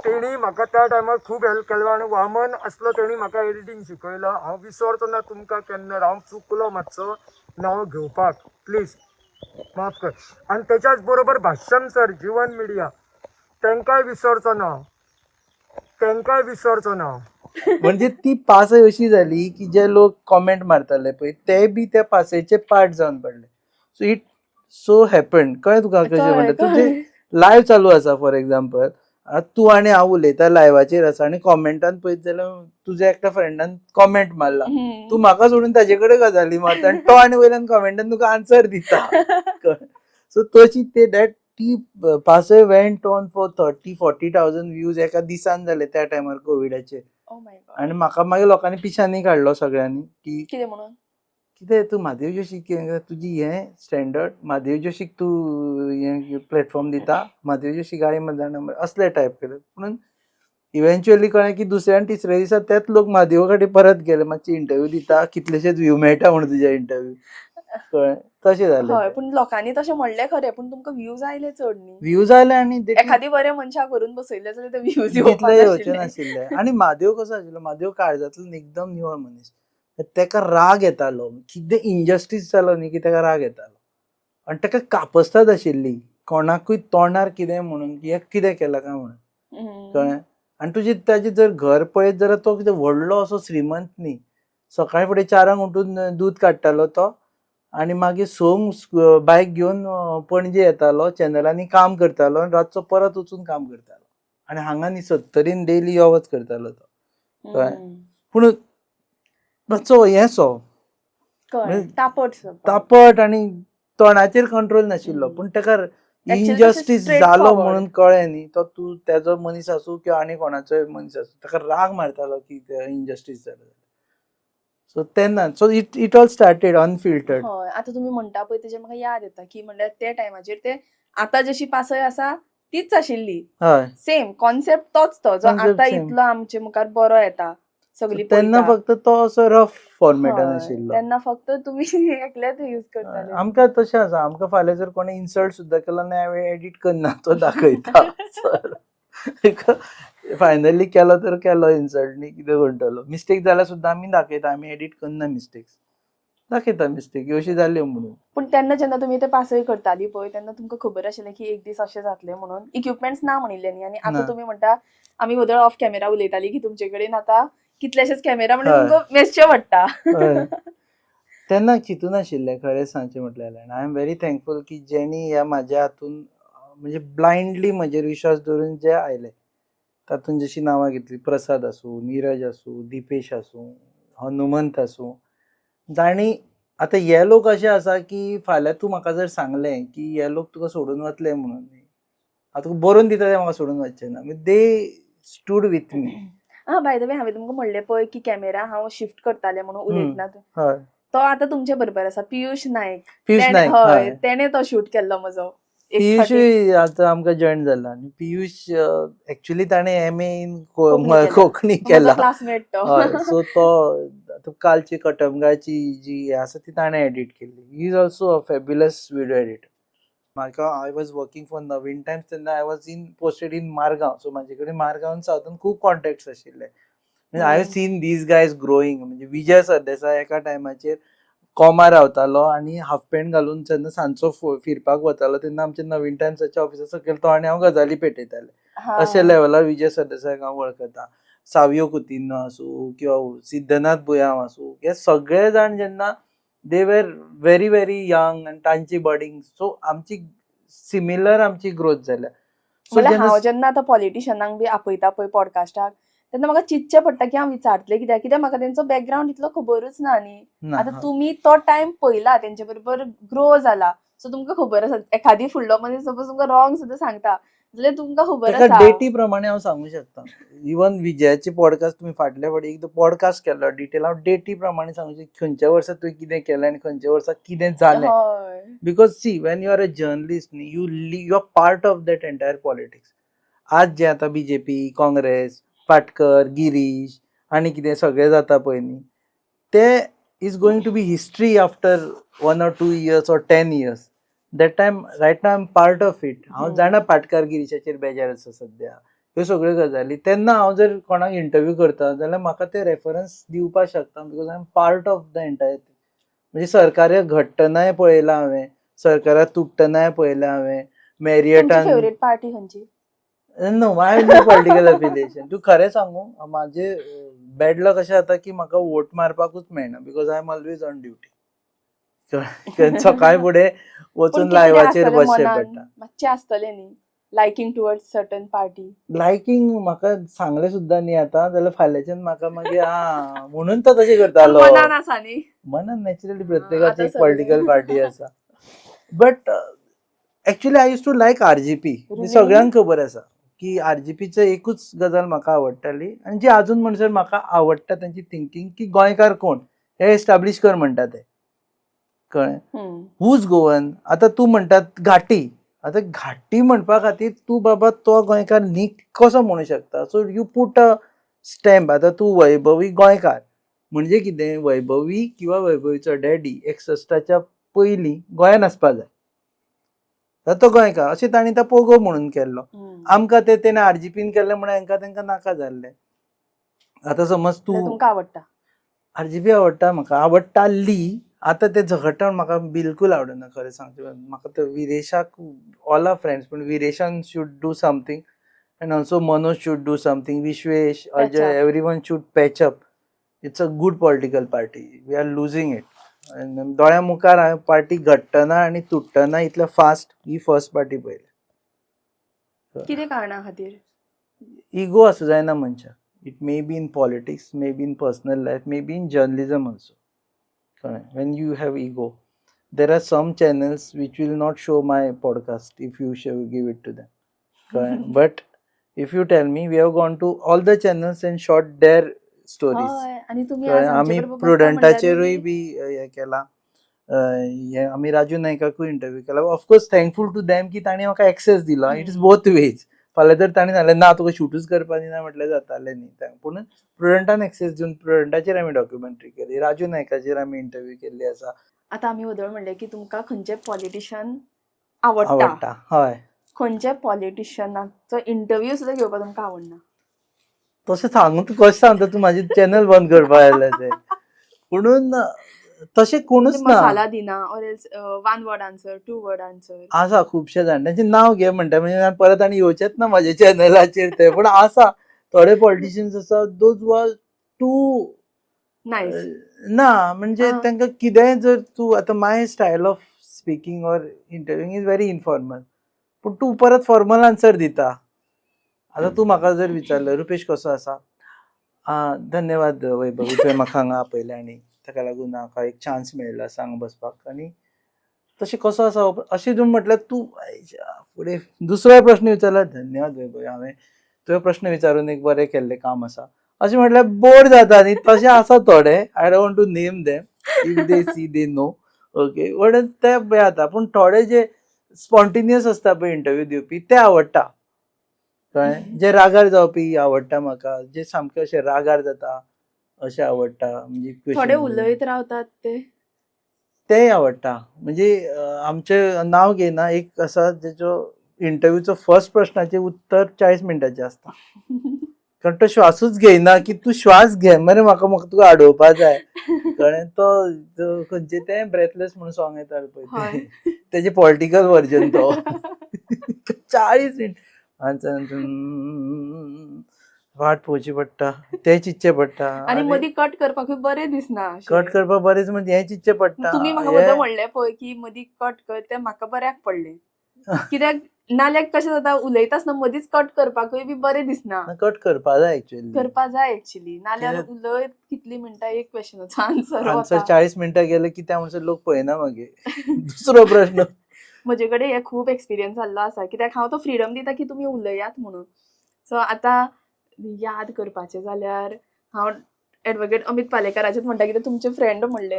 तेणी म्हाका त्या टायमार खूब हेल्प केलो. आनी वामन असलो तेणी म्हाका एडिटींग शिकयलो. हांव विसरचो ना तुमकां केन्ना. हांव चुकलो मातसो नांव घेवपाक, प्लीज माफ कर. आनी तेच्याच बरोबर भाष्यम सर, जीवन मिडिया, तेंकाय विसरचो ना. म्हणजे ती पासय अशी झाली की जे लोक कॉमेंट मारताले पळय ते बी त्या पासयेचे पार्ट जावन पडले. So it so happen. कळ्ळें तुका कशें कळ्ळें, म्हणटा तुजें कळ्ळें. लायव्ह चालू आसा फॉर एक्झाम्पल, तूं आनी हांव उलयता लायव्हाचेर आसा आनी कॉमेंटान पळयत जाल्यार तुज्या एकट्या फ्रेंडान कॉमेंट मारला, तूं म्हाका सोडून ताजे कडेन गजाली मारता आनी तो आनी वयल्यान कॉमेंटान तुका आन्सर दिता. सो तशी ते दॅट ती पासय वेंट ऑन फॉर 30-40,000 व्ह्यूज एका दिसान जाले त्या टायमार कोविडाचे. Oh my God. आणि म्हाका मागीर लोकांनी पिशांनी काडलो सगळ्यांनी की कितें म्हणून? कितें तूं म्हादेव जोशीक तुजी हें स्टँडर्ड, म्हादेव जोशीक तूं हें प्लॅटफॉर्म दिता, म्हादेव जोशी गाळी नंबर असले टायप केले. म्हणून इव्हेंच्युअली कळ्ळें की दुसऱ्या आनी तिसऱ्या दिसा तेच लोक म्हादेवा कडेन परत गेले, मातशी इंटरव्यू दिता, कितलेशेच व्ह्यू मेळटा म्हणून तुज्या इंटरव्यू. कळ्ळें तशें जालें. हय, पूण लोकांनी तशें म्हणलें खरें, पूण तुमकां व्ह्यूज आयले चड न्ही. व्ह्यूज आयले आनी एखादी बरें मनशाक व्हरून बसयले जाल्यार ते व्ह्यूज तितले येवचे येवपाक नाशिल्ले. आनी म्हादेव कसो आशिल्लो, म्हादेव काळजांतल्यान एकदम निवळ मनीस. तेका राग येतालो, कितें इनजस्टीस जालो न्ही की तेका राग येतालो आनी तेका कापस्ताद आशिल्ली कोणाकूय तोंडार कितें म्हणून की एक कितें केलां काय म्हणून. कळ्ळें. आनी तुजें ताजें जर घर पळयत जाल्यार तो कितें व्हडलो असो श्रीमंत न्ही. सकाळी फुडें 4 उठून दूद काडटालो तो आनी मागीर संक बायक घेवन पणजे येतालो, चॅनलांनी काम करतालो आनी रातचो परत वचून काम करतालो. आनी हांगा न्ही 70 डेली यो वच करतालो तो. कळ्ळें. पूण मातसो हेंसो कळ्ळें. तापट तापट आनी तोंडाचेर कंट्रोल नाशिल्लो. पूण ताका Actually इनजस्टीस तशें straight जालो forward. म्हणून कळ्ळें न्ही, तो तूं तेजो मनीस आसूं किंवा आनी कोणाचोय मनीस आसूं, ताका राग मारतालो की इनजस्टीस जालो. सो तेन्ना so it all started unfiltered. हय. आतां तुमी म्हणटा पळय तेजेर म्हाका याद येता की म्हणल्यार ते टायमाचेर ते आतां जशी पासय आसा तीच आशिल्ली. हय. सेम कॉन्सेप्ट तोच तो जो Concept आतां same. इतलो आमचे मुखार बरो येता. सगळी तेन्ना पळयता. फक्त तो असो रफ फॉर्मेटान हय. आशिल्लो. तेन्ना फक्त तुमी एकलेच यूज करताले. आमकां तशें आसा, आमकां फाल्यां जर कोणी इन्सल्ट सुद्दां केलो ना हांवें एडिट करना, तो दाखयता. फायनली केलो तर केलो इन्सल्ट न्ही, कितें म्हणटलो. मिस्टेक जाल्यार सुद्दां आमी दाखयता, आमी एडिट करना मिस्टेक्स. दाखयता मिस्टेक अशी जाल्यो म्हणून. पूण तेन्ना जेन्ना तुमी ते पासय करताली पळय तेन्ना तुमकां खबर आशिल्लें की एक दीस अशें जातलें म्हणून. इक्विपमेंट्स ना म्हणिल्ले न्ही आनी ना. आतां तुमी म्हणटा आमी वदळ ऑफ कॅमेरा उलयताली की तुमचे कडेन आतां कितलेशेच कॅमेरा म्हणजे हय. तुमकां मेजचे पडटा. हय. तेन्ना चिंतून आशिल्लें खरें सांगचें म्हटल्यार. आय एम व्हेरी थँकफूल की जेणी ह्या म्हाज्या हातून म्हणजे ब्लायंडली म्हजेर विश्वास दवरून जे आयले. तातूंत जशी नांवां घेतली, प्रसाद आसूं, नीरज आसूं, दिपेश आसूं, हनुमंत आसूं, जाणी आतां हे लोक अशे आसा की फाल्यां तूं म्हाका जर सांगलें की हे लोक तुका सोडून वतले म्हणून, हांव तुका बरोवन दिता ते म्हाका सोडून वचचे ना. They stood with me. By the way हांवें तुमकां म्हणलें पळय की कॅमेरा हांव शिफ्ट करतालें म्हणून उलयतना. हय. तो आतां तुमचे बरोबर आसा पियुश नायक. पियुश नायक. हय. हय. तेणे तो शूट केल्लो म्हजो. एक फावटी पियुशूय आतां आमकां जॉयन जाला आनी पियुश एक्चुअली ताणें MA इन कोंकणी केला. कोंकणी म्हजो केला. क्लासमेट तो. हय. सो तो कालची कटमगाळची जी हे आसा ती ताणें एडिट केल्ली. He is also a fabulous video editor. म्हाका I was working for Navhind Times तेन्ना I was posted in Margao. सो म्हाजे कडेन मारगांवान सावथान खूब कॉन्टॅक्ट्स आशिल्ले. I have seen these guys growing. म्हणजे विजय सरदेसाय एका टायमाचेर कोमा रावतालो आनी हाफ पॅन्ट घालून जेन्ना सांजचो फिरपाक वतालो तेन्ना आमच्या नवीन टायम्साच्या ऑफिसा सकयल तो आनी हांव गजाली पेटयताले. अशे लेवलार विजय सरदेसायक हांव वळखता. सावियो कुतिन्हो आसूं किंवा सिद्धनाथ बुयांव आसूं, हे सगळे जाण जेन्ना दे वर व्हेरी व्हेरी यंग आनी तांची बडिंग. सो आमची सिमिलर आमची ग्रोथ जाल्या. म्हणल्यार हांव जेन्ना आतां पॉलिटिशियनांक बी आपयता पळय पॉडकास्टाक तेन्ना म्हाका चिंतचें पडटा की हांव विचारतलें कित्याक म्हाका तेंचो बॅकग्रावंड इतलो खबरूच ना न्ही. आतां तुमी तो टायम पयला तेंचे बरोबर ग्रो जाला. सो तुमकां खबर आसा एखादी फुडलो मनीस सपोज तुमकां रॉंग सुद्दां सांगता जाल्यार तुमकां खबर आसा. डेटी प्रमाणे हांव सांगूं शकता. इवन विजयाचे पॉडकास्ट तुमी फाटल्या फावटी एकदां पॉडकास्ट केल्लो डिटेल हांव डेटी प्रमाणे सांगूं शकता खंयच्या वर्सा तुवें कितें केलें आनी खंयच्या वर्सा कितें जालें. हय. Because see when you are a journalist न्ही you are part of that entire politics. आज जे आतां BJP, काँग्रेस, पाटकर, गिरीश आनी कितें सगळें जाता पळय न्ही ते is going to be history after 1 or 2 years or 10 years. That time, right now I'm part of it. हांव जाणा पाटकार गिरीशाचेर बेजार आसा सध्या, ह्यो सगळ्यो गजाली. तेन्ना हांव जर कोणाक इंटरव्यू करता जाल्यार म्हाका ते रेफरन्स दिवपाक शकता, because I am part of the entire. म्हणजे सरकार घडटनाय पळयलां हांवें, सरकारां तुटटनाय पळयलां हांवें, तुमची मॅरियटान. फेवरेट पार्टी खंयची? No, I no political affiliation. तू खरें सांगू, माझे बॅड लक अशें जाता की म्हाका वोट मारपाकूच मेळना, because I am always on duty. सकाळी फुडें वचून पण कितें लायव्हाचेर आसतलें बसचें मनान? पडटा. मातशें आसतलें न्ही liking towards certain party. Liking म्हाका सांगलें सुद्दां न्ही आतां, जाल्यार फाल्यांच्यान म्हाका मागीर म्हणून तो तशें करतालो. मनान आसा न्ही. मनान नॅचरली प्रत्येकाची आतां एक सगळें. पॉलिटिकल पार्टी आसा. But actually I use to like RGP. Really? सगळ्यांक खबर आसा की आरजीपीचं एकूच गजाल म्हाका आवडटाली, आनी जी अजून म्हणसर म्हाका आवडटा तांची थिंकींग, की गोंयकार कोण हे एस्टाब्लिश कर म्हणटा ते. कळ्ळें? हूज गोवन. आतां तूं म्हणटात घाटी. आतां घाटी म्हणपा खातीर तूं बाबा तो गोंयकार न्ही कसो म्हणू शकता? So you put a stamp. आतां तूं वैभवी गोंयकार म्हणजे कितें? वैभवी किंवा वैभवीचो डॅडी 61च्या पयलीं गोंयान आसपा जाय, जाल्यार तो गोंयकार. अशें तांणी तो पोगो म्हणून केल्लो. आमकां तेणें आरजीपीन केल्लें म्हणून हांकां तांकां नाका जाल्लें. आतां समज तूं तुमकां आवडटा? आरजीपी आवडटा, म्हाका आवडटाली. आतां तें झगडटावन म्हाका बिलकूल आवडना, खरें सांगचें. म्हाका तो विरेशाक, ऑल आर फ्रेंड्स, पूण विरेशान should do something, and also Manoj should do something, Vishwesh, Ajay, up. Everyone should patch up. It's a good political party. We are losing it. दोळ्या मुखार हांवें पार्टी घडटना आनी तुटटना इतल्या फास्ट ही फर्स्ट पार्टी पळयल्या. कितें कारणां खातीर? इगो आसूं जायना मनशाक. It may be in politics, may be in personal life, may be in journalism also. When you have ego, there are some channels which will not show my podcast if you give it to them. But if you tell me, we have gone to all the channels and shot their stories. हय, आनी तुमी आज आमचे आमी बरोबर बसता प्रुडंटाचेरूय म्हणल्यार बी हे केला. आमी राजू नायकाकूय इंटरव्यू केला. ऑफकोर्स थँकफूल टू दॅम की तांणी म्हाका एक्सेस दिलो. It is both ways. फाल्यां जर तांणी सांगलें ना तुका शूटूच करपा दिना म्हटल्यार जातालें न्ही. पूण प्रुडंटान एक्सेस दिवन प्रुडंटाचेर आमी डॉक्युमेंटरी केली, राजू नायकाचेर आमी इंटरव्यू केल्ली आसा. आतां आमी वदळ म्हणलें की तुमकां खंयचे पॉलिटिशियन आवडटा. आवडटा. हय, खंयचे पॉलिटिशियनाचो इंटरव्यू सुद्दां घेवपाक तुमकां आवडना? तशें सांगू तूं कशें सांगता? तूं म्हाजें चॅनल बंद करपा आयलें तें. पुणून तशें कोणूच ना. मसाला दिना or else one word answer, two word answer. आसा खुबशे जाण. तांचें नांव घे म्हणटा म्हणजे परत आनी येवचेच ना म्हाज्या चॅनलाचेर ते. पूण आसा थोडे पॉलिटिशियन्स आसा दोज वर टू नायस. ना, म्हणजे तांकां कितेंय जर तूं आतां my style of speaking or interviewing is very informal, पूण तूं परत फॉर्मल आन्सर दिता. आतां तूं म्हाका जर विचारलें रुपेश कसो आसा, धन्यवाद वैभवी, तुवें म्हाका हांगा आपयलें आनी ताका लागून म्हाका एक चान्स मेळ्ळा सांग बसपाक. आनी तशें कसो आसा अशें जर म्हटल्यार तूं फुडें दुसरो प्रश्न विचारल्यार धन्यवाद वैभवी, हांवें तुवें प्रश्न विचारून एक बरें केल्लें काम आसा अशें म्हटल्यार बोर जाता न्ही. तशें आसा थोडे. I don't want to name them. If they see they know. Okay, but ते हें जाता. पूण थोडे जे स्पॉन्टेनियस आसता पळय इंटरव्यू दिवपी ते आवडटा. कळ्ळें? जे रागार जावपी आवडटा म्हाका. जे सामके अशे रागार जाता अशें आवडटा. म्हणजे थोडे उलयत रावतात तेय आवडटा. म्हणजे आमचें नांव घेयना एक आसा जेचो इंटरव्यूचो फर्स्ट प्रश्नाचें उत्तर 40 मिनटाचें आसता. कारण तो श्वासूच घेयना की तूं श्वास घे मरे म्हाका तुका आडोवपा जाय. कळ्ळें? तो खंयचें तें ब्रेथलेस म्हणून सॉंग येता पळय तेजें पॉलिटिकल वर्जन तो. 40 मिनट वाट पळोवची पडटा, तें चिंतचें पडटा. आनी मदीं कट करपाकूय बरें दिसना. कट करपाक बरेंच म्हणजे हें चिंतचें पडटा. तुमी म्हाका बद्दल म्हणलें पळय की मदीं कट कर, तें म्हाका बऱ्याक पडलें. कित्याक नाल्यार कशें जाता उलयता आसतना मदींच कट करपाकूय बी बरें दिसना. कट करपा जाय एक्चुअली. करपा जाय एक्चुअली. नाल्यार उलयत कितली मिनटां एक क्वेश्चनाचो आन्सर आन्सर वता. 40 मिनटां गेले की त्या म्हणसर लोक पळयना मागीर. दुसरो प्रश्न. म्हजे कडेन हे खूब एक्सपिरियन्स जाल्लो आसा. कित्याक हांव तो फ्रिडम दिता की तुमी उलयात म्हणून. सो आतां याद करपाचें जाल्यार हांव एडवोकेट अमित पालेकराचेच म्हणटा कित्याक तुमचे फ्रेंड म्हणलें.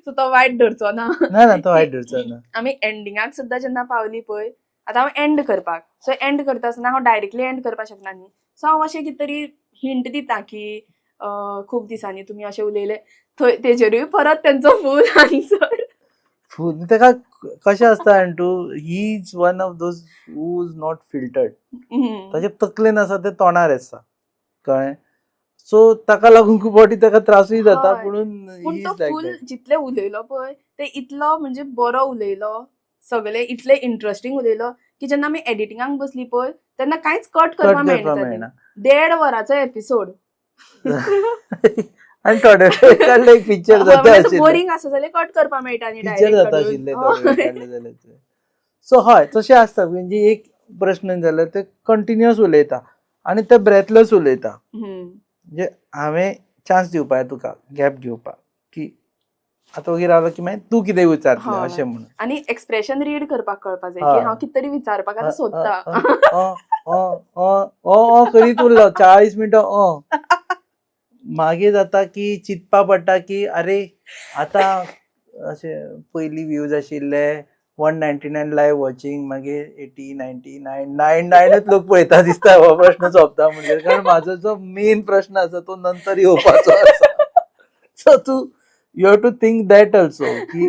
सो तो वायट धरचो ना. ना तो वायट धरचो ना. आमी एंडिंगाक सुद्दां जेन्ना पावली पळय आतां हांव एंड करपाक. सो एंड करता आसतना हांव डायरेक्टली एंड करपाक शकना न्ही. सो हांव अशें कितें तरी हिंट दिता की खूप दिसांनी तुम्ही अशें उलयले थंय तेजेरूय परत तेंचो फूल आन्सर. फूल तेका कशें आसता unto, he is one of those who is not filtered. ताचे तकलेन आसा ते तोंडार आसता, कळ्ळें. सो ताका लागून खूब फावटी ताका त्रासूय जाता, हय. पुणून पूण ही तो इज लायक फूल दॅट. जितले उलयलो पळय ते इतलो म्हणजे बरो उलयलो, सगळे इतले इंटरेस्टिंग उलयलो की जेन्ना आमी एडिटिंगाक बसली पळय तेन्ना कांयच कट कट करपाक करपाक मेळनासलें. मेळना. 1.5 वराचो एपिसोड. आनी थोडे वेळ काडले एक पिक्चर जाता आशिल्लें. बोरिंग आसा जाल्यार कट करपाक मेळटा न्ही पिक्चर डायरेक्ट जाता आशिल्ले थोडे वेळ काडून. काडले जाल्यार ते. सो हय तशें आसता, म्हणजे एक प्रश्न जाल्यार ते कंटिन्युअस उलयता आनी ते ब्रेथलेस उलयता. म्हणजे हांवें चान्स दिवपा जाय तुका, गॅप दिवपाक, की आतां वगैरे रावलो की मागीर तूं कितें विचारतलें हय. अशें म्हणून. आनी एक्सप्रेशन रीड करपाक कळपाक जाय हय. की हांव कितें तरी विचारपाक आतां सोदता. करीत उरलो 40 मिनटां. मागीर जाता की चिंतपा पडटा की अरे आतां अशें पयलीं व्ह्यूज आशिल्ले 199 लायव्ह वॉचिंग, मागीर 80, 90, 99च लोक पळयता दिसता हो प्रश्न सोंपता म्हणजे. कारण म्हाजो जो मेन प्रश्न आसा तो नंतर येवपाचो आसा. सो तूं you have to think that also, की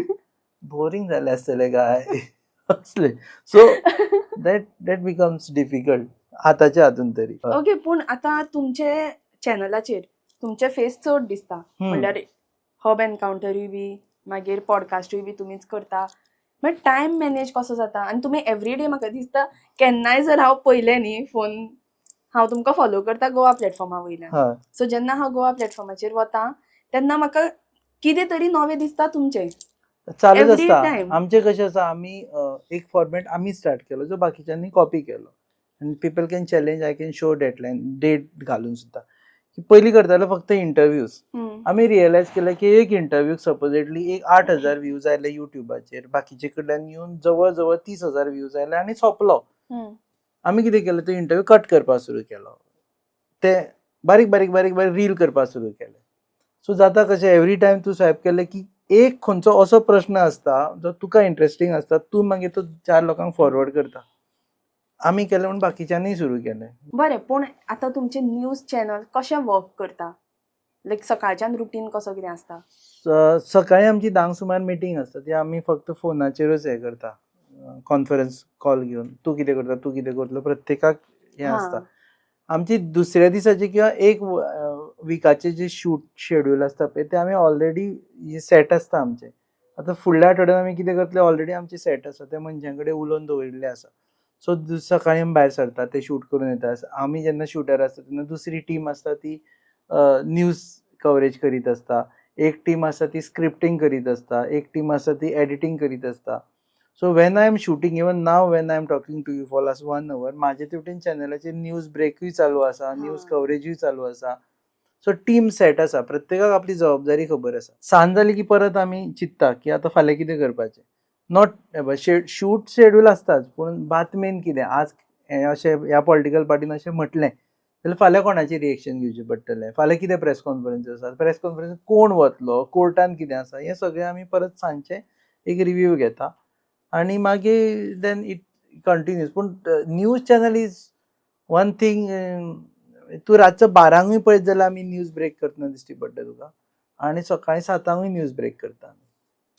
बोरिंग जालें आसतलें काय असलें. सो दॅट बिकम्स डिफिकल्ट आतांच्या हातून तरी. ओके, पूण आतां तुमचे चॅनलाचेर तुमचे फेस चड दिसता. म्हणल्यार हब एनकावंटरूय बी, मागीर पॉडकास्टूय बी तुमीच करता. मागीर टायम मॅनेज कसो जाता? आनी तुमी एवरीडे म्हाका दिसता केन्नाय जर हांव पयलें न्ही फोन, हांव तुमकां फॉलो करता गोवा प्लॅटफॉर्मा वयल्यान. हय. सो जेन्ना हांव गोवा प्लॅटफॉर्माचेर वतां तेन्ना म्हाका कितें तरी नवें दिसता तुमचें. चालूच Every आसता. time. आमचें कशें आसा, आमी एक फॉर्मेट आमी स्टार्ट केलो जो बाकीच्यांनी कॉपी केलो. आनी people can challenge, I can show that घालून सुद्दां. पयलीं करताले फक्त इंटरव्यूज. आमी रियलायज केलें की एक इंटरव्यूक सपोजिटली एक 8,000 व्ह्यूज आयले युट्यूबाचेर, बाकीचे कडल्यान येवन जवळ जवळ 30,000 व्ह्यूज आयले आनी सोंपलो. आमी कितें केलें, तो इंटरव्यू कट करपाक सुरू केलो. ते बारीक बारीक बारीक बारीक रील करपाक सुरू केले. सो जाता कशें, एवरी टायम तूं स्वॅप केलें की एक खंयचो असो प्रश्न आसता जो तुका इंटरेस्टिंग आसता, तूं मागीर तो 4 लोकांक फॉरवर्ड करता. आमी केलें म्हणून बाकीच्यांनी सुरू केलें. बरें, पूण आतां तुमचें न्यूज चॅनल कशें वर्क करता? लायक सकाळच्यान रुटीन कसो कितें आसता? सकाळीं आमची 10 सुमार मिटींग आसता, ती आमी फक्त फोनाचेरूच हें करता, कॉन्फरन्स कॉल घेवन. तूं कितें करता, तूं कितें करतलो, प्रत्येकाक हें आसता. आमची दुसऱ्या दिसाची किंवा एक विकाचे जे शूट शेड्यूल आसता पळय ते आमी ऑलरेडी सेट आसता आमचें. आतां फुडल्या आठवड्यान आमी कितें करतले ऑलरेडी आमचें सेट आसा, त्या मनशां कडेन उलोवन दवरिल्लें आसा. सो सकाळीं आमी भायर सरता, ते शूट करून येता. आमी जेन्ना शूटर आसता तेन्ना दुसरी टीम आसता ती न्यूज कवरेज करीत आसता. एक टीम आसा ती स्क्रिप्टींग करीत आसता. एक टीम आसा ती एडिटींग करीत आसता. So when I am shooting, even now when I am talking to you for last 1 hour, म्हाजे तेवटेन चॅनलाचेर न्यूज ब्रेकूय चालू आसा, न्यूज कवरेजूय चालू आसा. सो टीम सेट आसा, प्रत्येकाक आपली जबाबदारी खबर आसा. सांज जाली की परत आमी चिंतता की आतां फाल्यां कितें करपाचें. नॉट शूट शेड्यूल आसताच, पूण बातमेन कितें आज हें अशें ह्या पॉलिटिकल पार्टीन अशें म्हटलें जाल्यार फाल्यां कोणाचें रिएक्शन घेवचें पडटलें, फाल्यां कितें प्रेस कॉन्फरन्स आसा, प्रेस कॉन्फरन्स कोण वतलो, कोर्टान कितें आसा, हें सगळें आमी परत सांजचें एक रिव्यू घेता आनी मागीर देन इट कंटिन्यूज. पूण news channel is one thing, तूं रातचो 12 पळयत जाल्यार आमी न्यूज ब्रेक करतना दिश्टी पडटा तुका, आनी सकाळीं 7 न्यूज ब्रेक करता.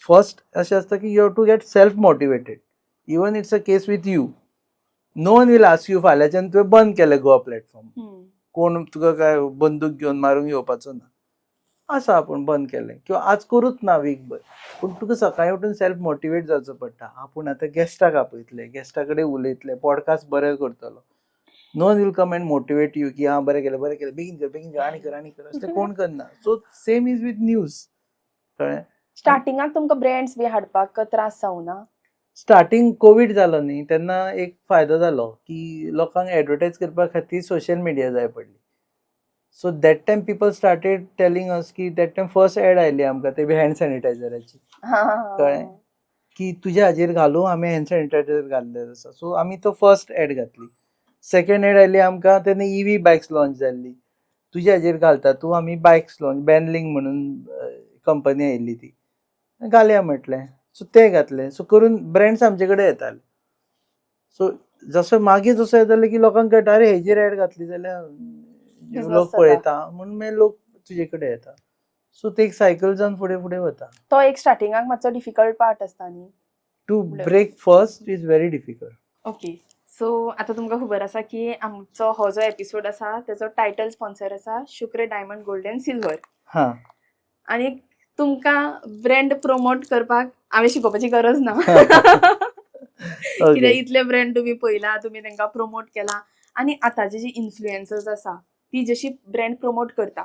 फर्स्ट अशें आसता की you have to get self motivated. Even it's a case with you. No one will ask you फाल्यांच्यान तुवें बंद केलें गोवा प्लॅटफॉर्म, कोण तुका काय बंदूक घेवन मारूंक येवपाचो ना. आसा आपूण बंद केलें किंवा आज करूच ना वीकभर, पूण तुका सकाळीं उठून सेल्फ मोटिवेट जावचो पडटा. आपूण आतां गेस्टाक आपयतलें, गेस्टा कडेन उलयतलें, पॉडकास्ट बरें करतलो. No one will come and motivate you की हां बरें केलें बेगीन कर आनी कर असलें कोण करना. So same is with news, कळ्ळें. स्टार्टिंगाक तुमकां ब्रँड्स बी हाडपाक त्रास जावना? स्टार्टींग कोवीड जालो न्ही तेन्ना एक फायदो जालो की लोकांक एडवर्टायज करपा खातीर सोशल मिडिया जाय पडली. So that time people started telling us की दॅट टायम फर्स्ट एड आयली आमकां ते हँड सॅनिटायझराची, कळ्ळें, की तुज्या हाजेर घालूं आमी हँड सॅनिटायझर घाल्लें आसा. सो आमी तो फर्स्ट एड घातली. सेकंड एड आयली आमकां तेन्ना EV बायक्स लॉन्च जाल्ली, तुज्या हाजेर घालता तूं, आमी बायक्स लॉन्च, बॅनलिंग म्हणून कंपनी आयिल्ली ती, घालया म्हटलें. सो तें घातलें. सो करून ब्रँड्स आमचे कडेन येताले. सो जसो मागीर जसो येतालो की लोकांक कळटा अरे हेजेर एड घातली जाल्यार लोक पळयता म्हणून मागीर लोक तुजे कडेन येता. सो ते एक सायकल जावन फुडें फुडें वता. तो एक स्टार्टिंगाक मातसो डिफिकल्ट पार्ट आसता न्ही. To break first is very difficult. Okay. So आतां तुमकां खबर आसा की आमचो हो जो एपिसोड आसा तेजो टायटल स्पॉन्सर आसा शुक्र डायमंड गोल्ड एंड सिल्वर. हां. आनी तुमकां ब्रँड प्रमोट करपाक हांवें शिकोवपाची गरज ना. कित्याक इतले ब्रँड तुमी पयला, तुमी तांकां प्रमोट केला आनी आतांचे जे इन्फ्लुएन्सर्स आसा ती जशी ब्रँड प्रमोट करता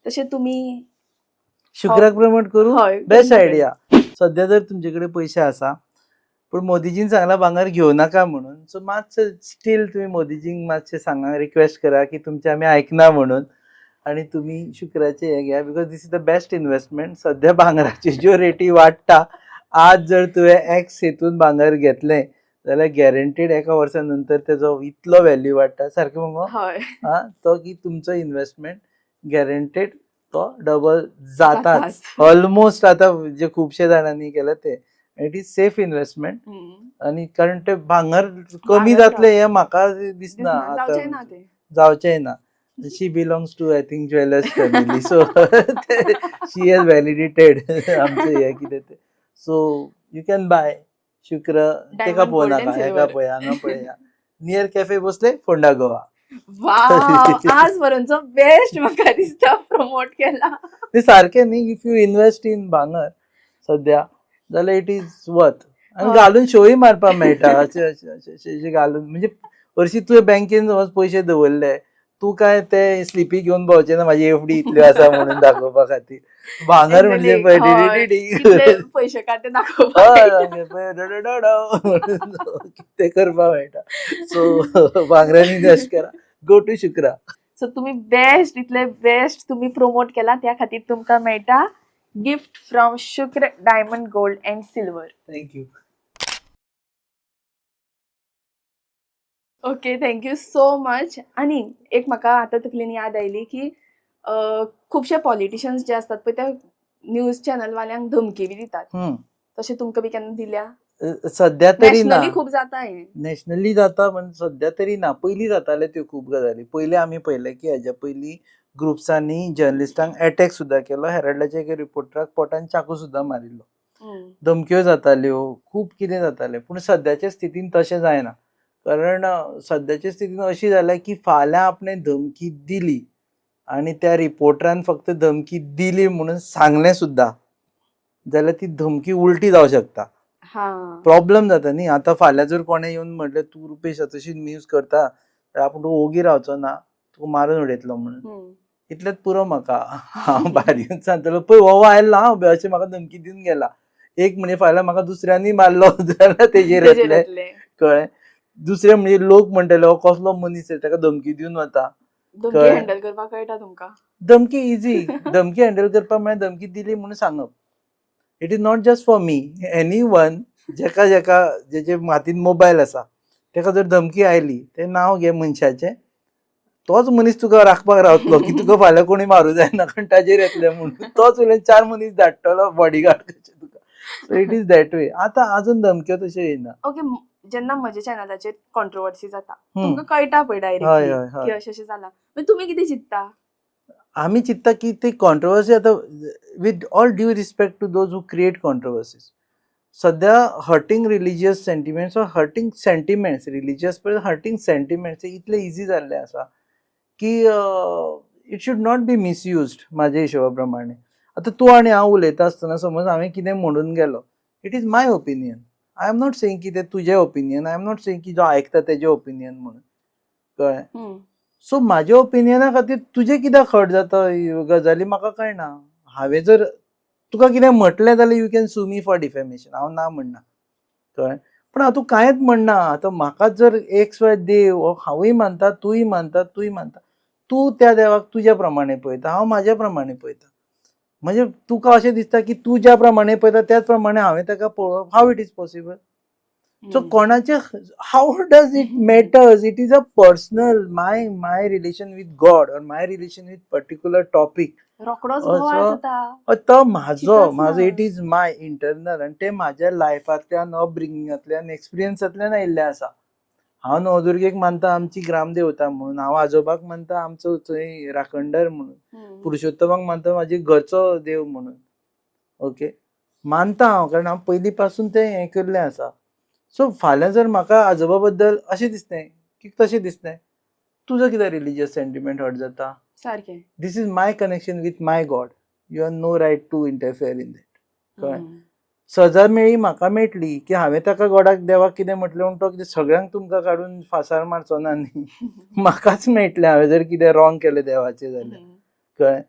तशें तुमी शुक्राक प्रमोट करू. हय, बेस्ट करूंक आयडिया. सध्या जर तुमचे कडेन पयशे आसा पूण मोदीजीन सांगला भांगर घेवं नाका म्हणून, सो मातशें स्टील तुमी मोदीजींक मातशें सांगा, रिक्वेस्ट करा की तुमचे आमी आयकना म्हणून आनी तुमी शुक्राचे हे घ्या. Because this is the best investment. सध्या भांगराची ज्यो रेटी वाडटा, आज जर तुवें एक्स हेतून भांगर घेतलें जाल्यार गॅरंटीड एका वर्सा नंतर तेजो इतलो व्हॅल्यू वाडटा. सारकें मगो? हय तो की तुमचो इन्वेस्टमेंट गॅरंटीड तो डबल जाताच. जाताच. ऑलमोस्ट आतां जे खुबशे जाणांनी केला ते. It is safe investment. आनी कारण ते भांगर कमी भांगर जातले हे म्हाका दिसना जावचें ना आतां. तें. जावचें ना. She belongs to I think jewellers family. So she has validated आमचें हें कितें तें. सो यू कॅन बाय शुक्र. तेका Diamond पळोवं Gold and नाका, हेका Silver. पळय, हांगा पळया. नियर कॅफे बसले फोंडा गोवा. वाव, आज पर्यंतचो बेस्ट म्हाका दिसता प्रमोट केला. ते सारकें न्ही. इफ यू इन्वेस्ट इन भांगर सद्या जाल्यार इट इज वर्थ. आनी हय. घालून शोय मारपाक मेळटा. अशें घालून म्हणजे हरशीं तुवें बँकेन समज पयशे दवरले, तूं काय ते स्लिपी घेवन भोंवचें ना म्हाजी एफडी इतल्यो आसा म्हणून दाखोवपा खातीर. भांगर म्हणजे पळय हय, कितले पयशे काय ते दाखोवपाक मेळटा. कितें करपाक मेळटा. सो भांगरान इन्वेस्ट करा. Go to Shukra. सो तुम्ही बेस्ट इतले बेस्ट तुम्ही प्रमोट केला त्या खातीर तुमकां मेळटा gift from Shukra diamond gold and silver. Thank you. Okay, thank you so much. आणि एक म्हाका आतां तकलेन याद आयली की खुबशे पॉलिटिशियन्स जे असतात पळय ते न्यूज चॅनलवाल्यांक धमकी बी दितात. तशें तुमकां बी केन्ना दिल्या? सध्या तरी ना. नॅशनली खूप जाता हें. नॅशनली जाता पण सध्या तरी ना. पयलीं जाताले त्यो खूब गजाली. पयलीं आमी पळयलें की हेज्या पयलीं ग्रुप्सांनी जर्नलिस्टांक अटॅक सुद्दां केलो. हेराल्डाच्या एका रिपोर्टराक पोटान चाकू सुद्दां मारिल्लो. धमक्यो जाताल्यो, खूब कितें जातालें. पूण सद्याच्या स्थितीन तशें जायना. कारण सद्याच्या स्थितीन अशी जाल्या की फाल्यां आपणें धमकी दिली आनी त्या रिपोर्टरान फक्त धमकी दिली म्हणून सांगलें सुद्दां जाल्यार ती धमकी उलटी जावं शकता. प्रॉब्लेम जाता न्ही. आतां फाल्यां जर कोणें येवन म्हटलें तूं रुपेश अतशी न्यूज करता जाल्यार आपूण तूं ओगी रावचो ना, तुका मारून उडयतलो म्हणून. इतलेंच पुरो म्हाका. हांव भायर येवन सांगतलो पळय हो आयलो ना अशें म्हाका धमकी दिवन गेला. एक म्हणजे फाल्यां म्हाका दुसऱ्यांनी मारलो जाल्यार तेजेर येतलें. कळ्ळें. दुसरे म्हणजे लोक म्हणटले हो कसलो मनीस ताका धमकी दिवन वता. धमकी हँडल करपाक कळटा तुमकां? धमकी इजी. धमकी हँडल करपाक म्हळ्यार धमकी दिली म्हणून सांगप. It is not just for me. Any one जेका जेचे हातीन मोबायल आसा तेका जर धमकी आयली ते नांव घे मनशाचें, तोच मनीस तुका राखपाक रावतलो की तुका फाल्यां कोणी मारूं जायना कारण ताजेर येतले म्हणून. तोच वयल्यान 4 मनीस धाडटलो बॉडीगार्ड कशे तुका. So it is that way. आतां आजून धमक्यो तश्यो येयना. ओके, जेन्ना म्हज्या चॅनलाचेर कॉन्ट्रोवर्सी जाता तुमकां कळटा पळय हय, डायरेक्टली हय, हय. की अशें जालां, मागीर तुमी कितें चिंतता? आमी चिंतता की ती कॉन्ट्रोवर्सी आतां with all due respect to those who create controversies सध्या hurting religious sentiments or hurting sentiments religious पण हर्टिंग सेंटिमेंट्स इतले इजी जाल्ले आसा की it should not be misused म्हाज्या हिशोबा प्रमाणे. आतां तूं आनी हांव उलयता आसतना समज हांवें कितें म्हणून गेलो, it is my opinion. I am not saying की तें तुजें opinion. I am not saying की जो आयकता तेजें ओपिनियन म्हणून. कळ्ळें. सो म्हाज्या ओपिनियना खातीर तुजें कित्याक हर्ट जाता ह्यो गजाली म्हाका कळना. हांवें जर तुका कितें म्हटलें जाल्यार यू कॅन सू मी फॉर डिफेमेशन. हांव ना म्हणना. कळ्ळें. पण हांव तूं कांयच म्हणना. आतां म्हाका जर एक्स वाय देव हांवूय मानता, तूंय मानता, तूं त्या देवाक तुज्या प्रमाणे पळयता, हांव म्हाज्या प्रमाणे पळयता. म्हणजे तुका अशें दिसता की तूं ज्या प्रमाणे पळयता त्याच प्रमाणे हांवें ताका पळोवप. How it is possible? So कोणाचे how does it matters? It is a personal my relation with God और my relation with particular topic. रोकडोच बोवाळ जाता. तो म्हाजो ना. इट इज माय इंटरनल आनी ते म्हाज्या लायफांतल्यान अपब्रिंगिंगांतल्यान एक्सपिरियन्सांतल्यान आयिल्लें आसा. हांव नवदुर्गेक मानता आमची ग्रामदेवता म्हणून, हांव आजोबाक मानता आमचो थंय राखणदार म्हणून, पुरुषोत्तमाक मानता म्हाजे घरचो देव म्हणून. ओके, मानता हांव, कारण हांव पयलीं पासून तें हें केल्लें आसा. सो फाल्यां जर म्हाका आजोबा बद्दल अशें दिसलें की तशें दिसलें, तुजो कितें रिलिजियस सेंटिमेंट हर्ट जाता? सारकें. This is my connection with my God. You have no right to interfere in that. कळ्ळें? सजा मेळ्ळी म्हाका मेळटली की हांवें ताका गॉडाक देवाक कितें म्हटलें म्हूण तो कितें सगळ्यांक तुमकां काडून फासार मारचो ना न्ही. म्हाकाच मेळटलें हांवें जर कितें रॉंग केलें देवाचें जाल्यार. कळ्ळें?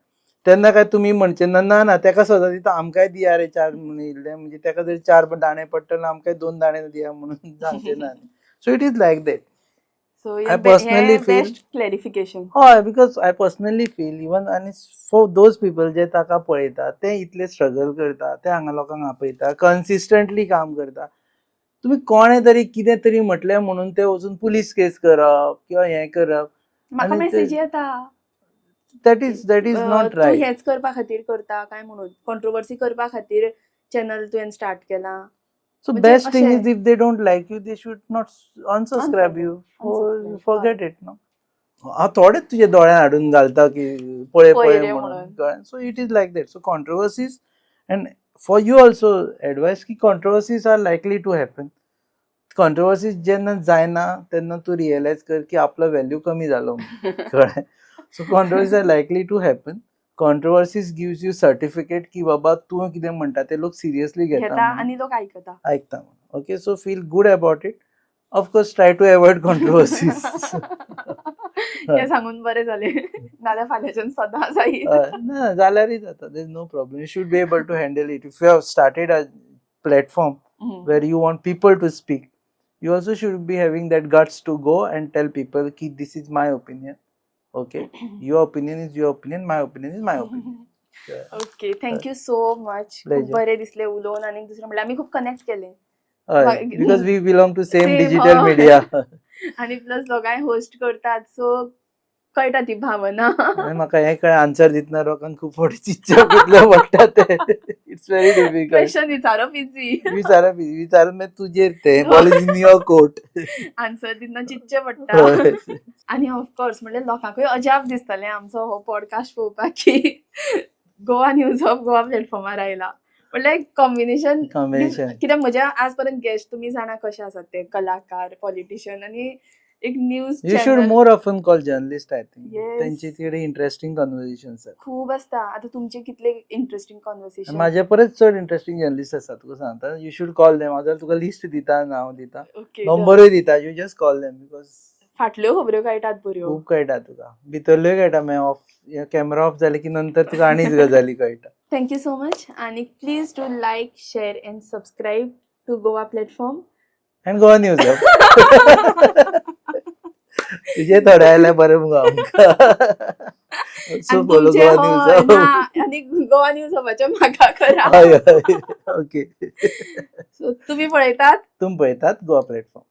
तेन्ना काय तुमी म्हणचें ना ना ना ताका सजा दिता, आमकांय दिया रे 4 म्हणून येयल्ले, म्हणजे ताका जर 4 दाणे पडटले आमकांय 2 दाणे दिया म्हणून सांगचें ना. So it is like that. So I personally feel- best clarification. हय, because I personally feel even आनी फॉर दोज पीपल जे ताका पळयता ते इतले स्ट्रगल करता, ते हांगा लोकांक आपयता, कन्सिस्टंटली काम करता. तुमी कोणें तरी कितें तरी म्हटलें म्हणून ते वचून पुलीस केस करप किंवा हें करप, म्हाका आनी मेसेज येता that is not to right. हेच करपा खातीर करता काय म्हणून, कॉन्ट्रोवर्सी करपा खातीर चॅनल तुवें स्टार्ट केला. So म्हणजे best thing अशें- is if they don't like you, they should not unsubscribe you. Unsubscribe. Forget it. No. हांव थोडेच तुजे दोळ्यान हाडून घालता की पळय पळय पळय रे म्हणून. म्हणून. कळ्ळें? So it is like that. So controversies and for you also advice की controversies are likely to happen. Controversies जेन्ना जायना तेन्ना तूं रियलायज कर की आपलो व्हॅल्यू कमी जालो म्हणून. कळ्ळें? So controversies are likely to happen. Controversies gives you certificate की बाबा तूं कितें म्हणटा ते लोक सिरियसली घेता घेता आनी लोक आयकता. ऐकता म्हणून. Okay, so feel good about it. Of course try to avoid controversies. हे सांगून बरें जालें. नाल्यार फाल्यांच्यान सदां जायी. ना जाल्यारय जाता, there is no problem. You should be able to handle it. If you have started a platform where you want people to speak, you also should be having that guts to go and tell people ki this is my opinion. Okay, your opinion is your opinion, my opinion is my opinion. Okay, thank you so much. खूप Pleasure. बरें दिसलें उलोवन, आनी दुसरें म्हणल्यार आमी खूप connect केलें. Because we belong to same Same, digital media. आनी प्लस दोगांय होस्ट करतात, सो कळटा ती भावना. आनी म्हाका हे कळ्ळें आन्सर दितना लोकांक खूब फावटी चिंतचे कितले पडटा ते. It's very difficult. क्वेश्चन विचारप इजी, विचारून मागीर तुजेर ते ball is in your court. Answer दितना चिंतचें पडटा. आनी ऑफकोर्स म्हणजे लोकांकूय अजाप दिसतलें आमचो हो पॉडकास्ट पळोवपाक की गोवा न्यूज ऑफ गोवा प्लॅटफॉर्मार आयला. म्हणल्यार कॉम्बिनेशन. कित्याक म्हज्या आज पर्यंत गेस्ट तुमी जाणा कशे आसात ते, कलाकार, पॉलिटिशियन आनी एक news You should more often call journalist, I think. Yes. त्यांची तिकडे इंटरेस्टिंग कन्वर्सेशन्स आहेत. खूब आसता. आतां तुमचे कितले इंटरेस्टिंग कॉन्वर्सेशन. माझ्या परत चड इंटरेस्टिंग जर्नलिस्ट आसा, तुका सांगता. You should call them. हांव तुका लिस्ट दिता, नांव दिता, नंबरूय दिता. You just call them. Because फाटल्यो खबऱ्यो कळटात बऱ्यो. खूब कळटा तुका, भितरल्योय कळटा. मागीर ऑफ कॅमेरा ऑफ जाले की नंतर तुका आनीच गजाली कळटा. Thank you so much. आनी please do like, share and subscribe to Goa platform. आनी गोवा न्यूज तुजे थोडे आयल्यार बरें मुगो आमकां. So follow Goa news. आनी गोवा न्यूज हबाचे म्हाका करा. हय हय. ओके, सो तुमी पळयतात, तुमी पळयतात गोवा प्लॅटफॉर्म.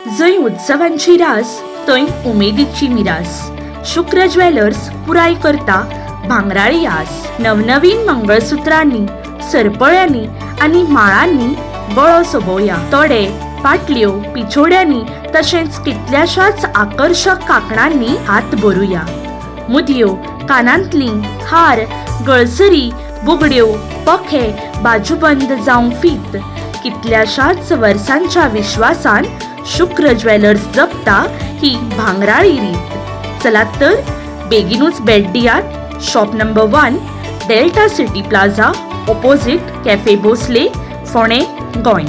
जंय उत्सवांची रास थंय उमेदीची मिरास. शुक्र ज्वेलर्स पुराय करता भांगराळी आस. नवनवीन मंगळसुत्रांनी, सरपळ्यांनी आनी माळांनी गळो सोबोवया. तोडे, पाटल्यो, पिछोड्यांनी तशेंच कितल्याशाच आकर्षक कांकणांनी हात भरूया. मुदयो, कानांतलीं, हार, गळसरी, बुगड्यो, पखे, बाजूबंद जावं फीत. कितल्याशाच वर्सांच्या विश्वासान शुक्र ज्वेलर्स जपता ही भांगराळी रीत. चलात तर बेगीनूच भेट दियात. Shop number 1, delta city plaza, opposite cafe Bhosle, फोंडे, गोंय.